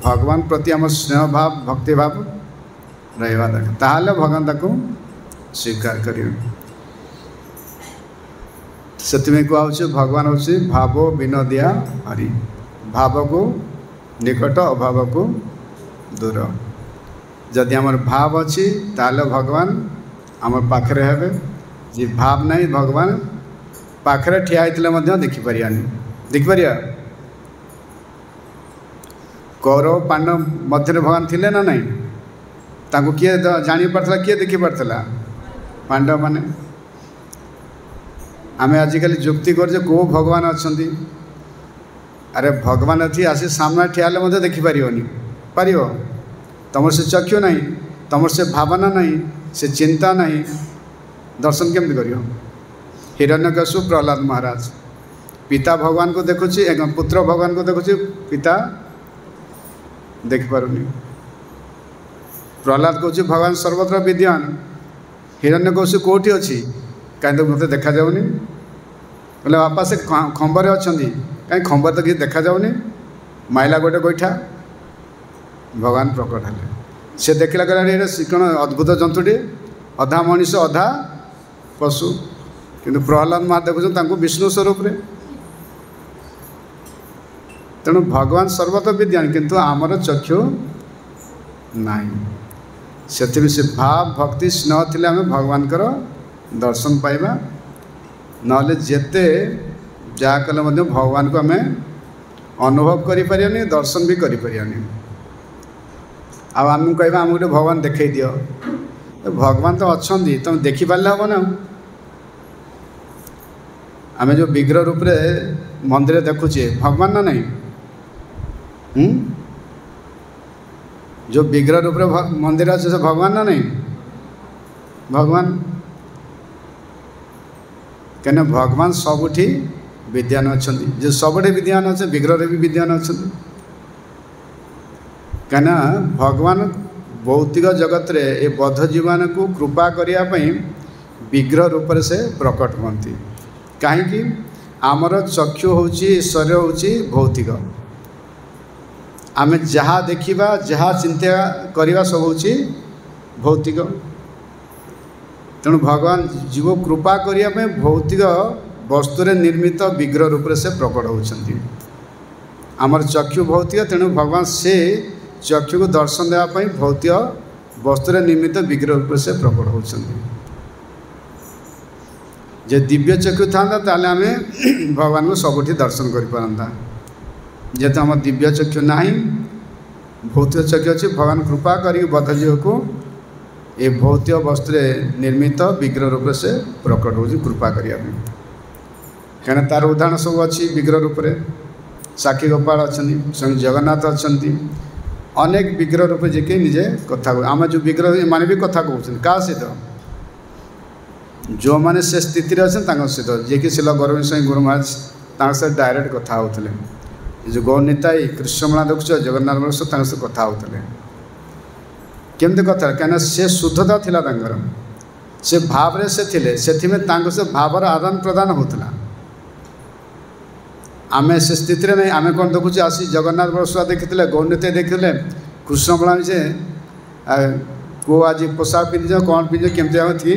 भगवान प्रति आम स्नेह भाव भक्ति भाव रहा दरकार, ताहले भगवान ताको स्वीकार करेंगे। से कहे भगवान हूँ भाव विनोदिया हरि, भाव को निकट अभाव को दूर। जदि आमर भाव अच्छी ताहले भगवान आमर पाखरे हेबे, जे भाव नहीं भगवान पाखरे ठिया होते देखिपार देखिपार। कौरव पांडव मध्य भगवान थिले ना नहीं, ताको किए जानी पारथला, किए देखि पारथला? पांडव माने। आमे आजिकल जुक्ति कर को भगवान अच्छी, अरे भगवान अच्छी आसी सामना ठिया हेले देखिपार पार। तुम से चक्षु नहीं, तुम से भावना नहीं, से चिंता नहीं, दर्शन केमती कर? हिरण्यकश्यप प्रहलाद महाराज पिता भगवान को देखुची, पुत्र भगवान को देखुची, पिता देखिपारुनी। प्रहलाद कहूँ भगवान सर्वत्र विद्यमान, हिरण्य कहूँ कौटी अच्छी कहीं तो मत देखा जाऊनी। बोले बापा से खंबर अच्छा कहीं खंबर तो किसी देखा जाऊनी, माइला गोटे गोईठा भगवान प्रकट हेले। से देखला कहला कौन अद्भुत जंतुटी, अधा मनीष अधा पशु, किंतु प्रहलाद महा देखुं विष्णु स्वरूप रे। तेणु भगवान सर्वत्र विद्यमान किंतु आमर चक्षु नहीं। से भाव भक्ति स्नेह थिले आम भगवान दर्शन पाइबा, नले जेते जहाँ कले भगवान को आम अनुभव करें, दर्शन भी करें। आम कह आम गोटे भगवान देखई दियो, भगवान तो अच्छा तुम देखिपारे हम ना। आम जो विग्रह रूप से मंदिर देखुचे भगवान ना नहीं, जो विग्रह रूप से मंदिर अच्छे से भगवान ना नहीं, भगवान कहना भगवान सबुठी विद्यमान अच्छा, जो सबुठे विद्यमान अच्छे विग्रह भी विद्यमान अच्छा। कहना भगवान भौतिक जगत रे ये बद्ध जीवन को कृपा करने विग्रह रूप से प्रकट होती। कहीं आमर चक्षु हूँ शरीर हूँ भौतिक, आम जहाँ देखा जहाँ चिंता करवा सब हूँ भौतिक। तेणु भगवान जीव कृपा करने भौतिक वस्तुरे निर्मित विग्रह रूप से प्रकट होती। आमर चक्षु भौतिक, तेणु भगवान से चक्षु को दर्शन देवाई भौतिक वस्तुरे निर्मित विग्रह रूप से प्रकट होती। जे दिव्य चक्षु था ताले आम भगवान को सबुठी दर्शन कर पारंता। जेहेतु आम दिव्य चक्षु ना, भौतिक चक्षु अच्छी, भगवान कृपा करी बद्ध जीव को ये भौतिक वस्तु निर्मित विग्रह रूप से प्रकट हो कृपा करने। कहीं तार उदाहरण सब अच्छी विग्रह रूप से साक्षी गोपाल अच्छा, स्वयं जगन्नाथ अच्छा, अनेक विग्रह रूप जे निजे कथा आम जो विग्रह माने भी कथा कहते क्या सहित जो मैंने से स्थिति अच्छे सहित जी कि शिल गौरव स्वामी गुरु महाराज से डायरेक्ट कथा होते। जो गौरनीताई कृष्णमणा देखुच जगन्नाथ बड़ से कथा होते केमती कथा कहीं से शुद्धता थिला तांकर, से भाव से थिले, से भावर आदान प्रदान होता। आमे से स्थिति रे नहीं आमे कौन देखुचे आसी जगन्नाथ बलसुआ देखिले गौनीते देखिले कृष्ण बलराम जे को आज पोशाक पिंध कौन पिंध केमती आम थी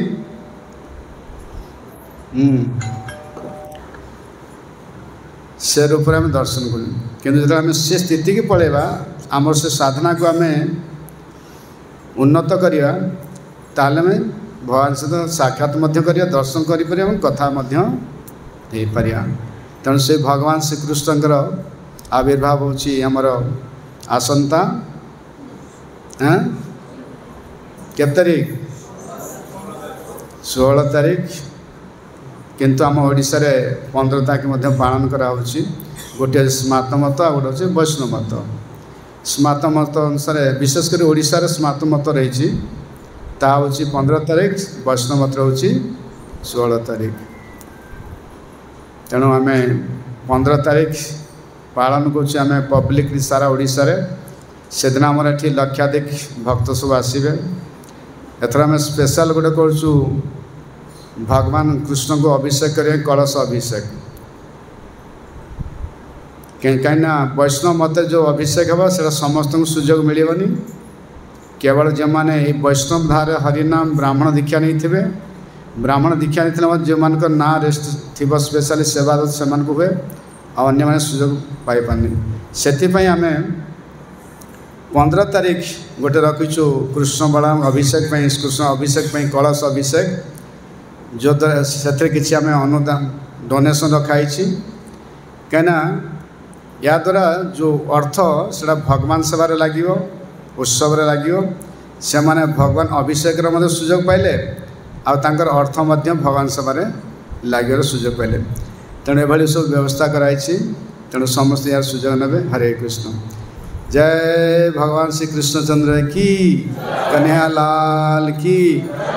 से रूप में दर्शन करूँ किंतु जो आम से स्थिति की पलैबा आम से साधना को आम उन्नत करिया ताले में भगवान सहित साक्षात करिया दर्शन करिया कथा हो पारिया तेणु से भगवान श्रीकृष्णकर आविर्भाव होची हमर आसंता के तारीख 16 तारीख किंतु आम ओडिशा रे 15 तारीख मध्य पालन करा होची गोटे स्मार्त मत आ गोटे होची वैष्णव मत स्मार्त मत अनुसार विशेषकर ओडिशा रे स्मार्त मत रही ता होची 15 तारीख वैष्णव मत होची 16 तारीख तेणु आम 15 तारीख पालन करें पब्लिक सारा ओडिशा रे से दिन आम ये लक्षाधिक भक्त सब आसवे एथर आम स्पेशल गोटे करूँ भगवान कृष्ण को अभिषेक करें कलश अभिषेक कहीं वैष्णव मत जो अभिषेक हे से समस्त को सुजोग मिलनी केवल जो मैंने वैष्णव धारे हरिनाम ब्राह्मण दीक्षा नहीं थे ब्राह्मण दीक्षा नहीं जो मान ना रेस्ट थी स्पेशली सेवा से हुए अन्य सुजोग पाइपारे से आम 15 तारीख गोटे रखीचु कृष्ण बलराम अभिषेक कृष्ण अभिषेक कलश अभिषेक जो से किसी आम अनुदान डोनेशन रखाई कहीं या द्वारा जो अर्थ से भगवान सेवार लगे उत्सव लगे से माने भगवान अभिषेक सुजोग पाइले आर अर्थ भगवान सेवार लगे सुजोग पाइले तेणु ये सब व्यवस्था कराई तेणु समस्त यार सुजोग ने हरे कृष्ण जय भगवान श्री कृष्णचंद्र की कन्हैया लाल की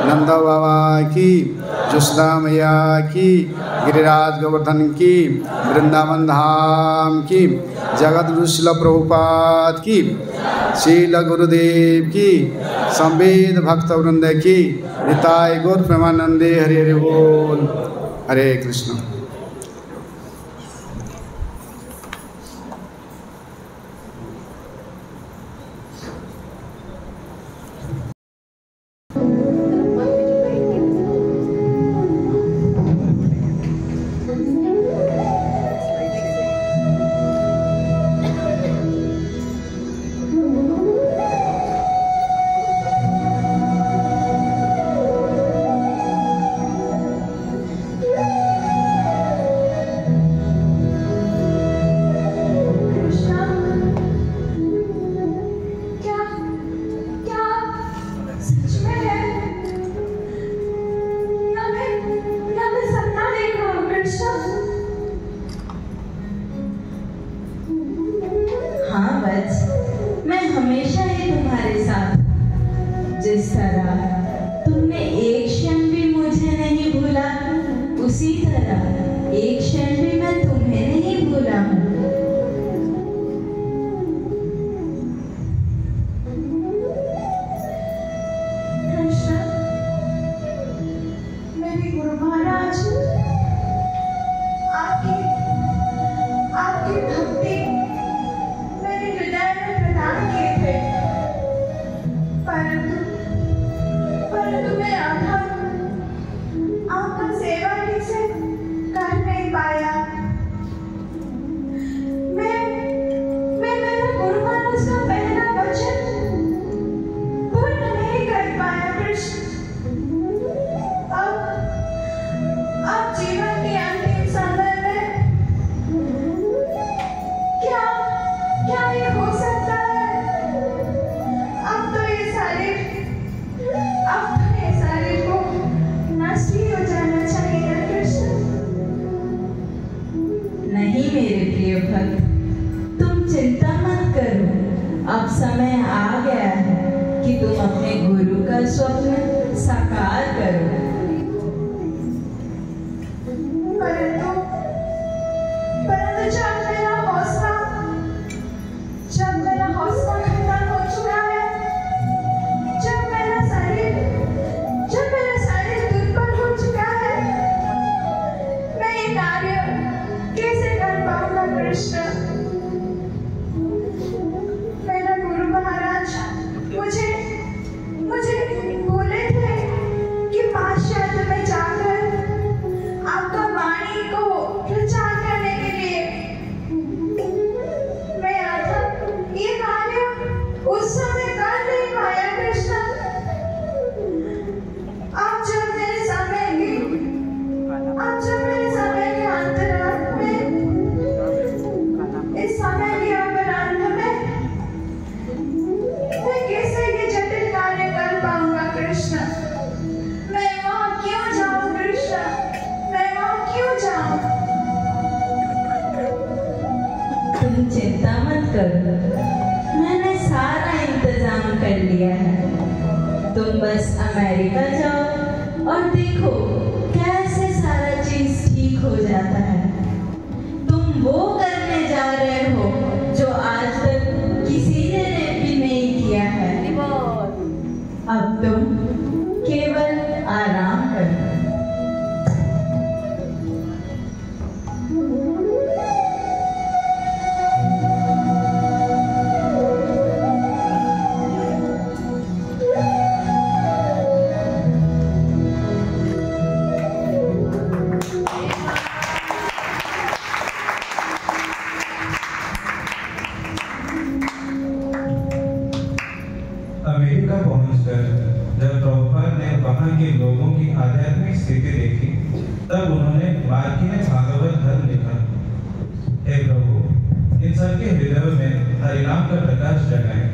नंदा बाबा की जसोदा मैया की गिरिराज गोवर्धन की वृंदावन धाम की जगत शिल प्रभुपाद की शील गुरुदेव की संवेद भक्त वृंद की निताय गौर प्रेमानंदे हरि हरि बोल हरे कृष्ण। कैसे कर पाऊंगा तुम बस अमेरिका जाओ और देखो कैसे सारा चीज ठीक हो जाता है। तुम वो करने जा रहे हो जो आज तक किसी ने भी नहीं किया है। अब तुम केवल आराम करो। अमेरिका पहुंचकर जब प्रभुपाद ने वहां के लोगों की आध्यात्मिक स्थिति देखी, तब उन्होंने मार्किन भागवत धर्म लिखा। हे प्रभु, इन सबके हृदयों में हरिनाम का प्रकाश जगाए।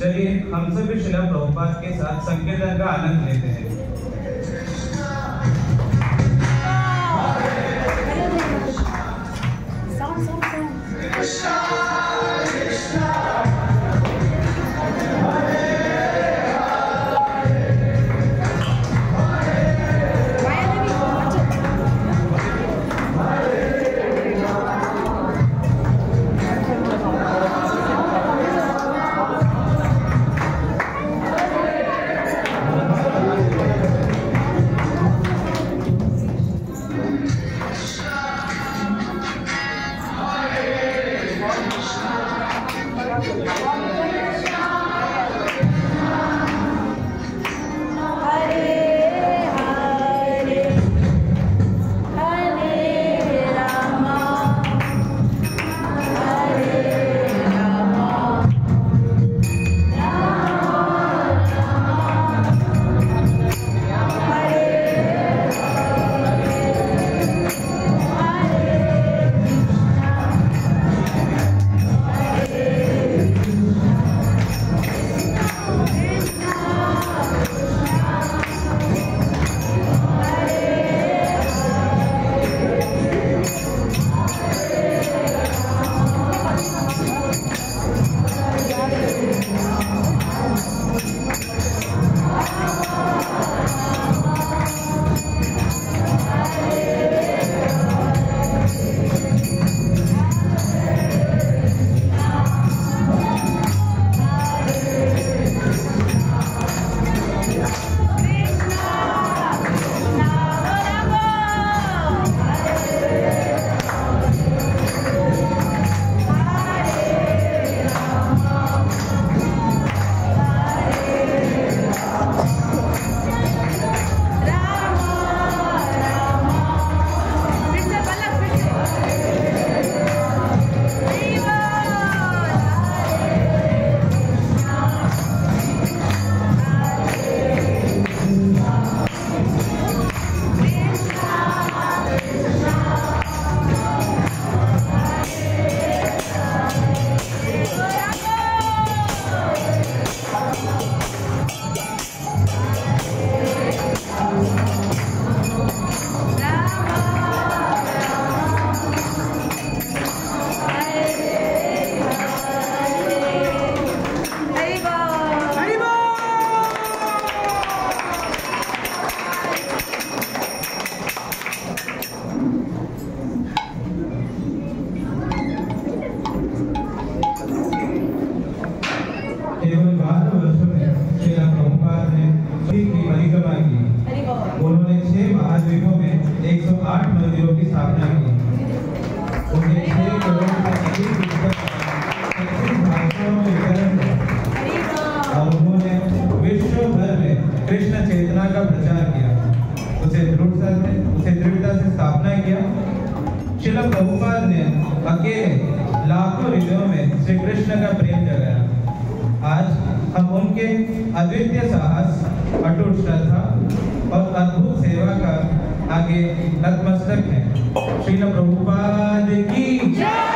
चलिए हम सब भी शिला प्रभुपाद के साथ संकीर्तन का आनंद लेते हैं। श्रील प्रभुपाद ने अकेले लाखों हृदयों में श्री कृष्ण का प्रेम जगाया। आज हम उनके अद्वितीय साहस, अटूट श्रद्धा और अद्भुत सेवा का आगे नतमस्तक हैं। श्रील प्रभुपाद की जय।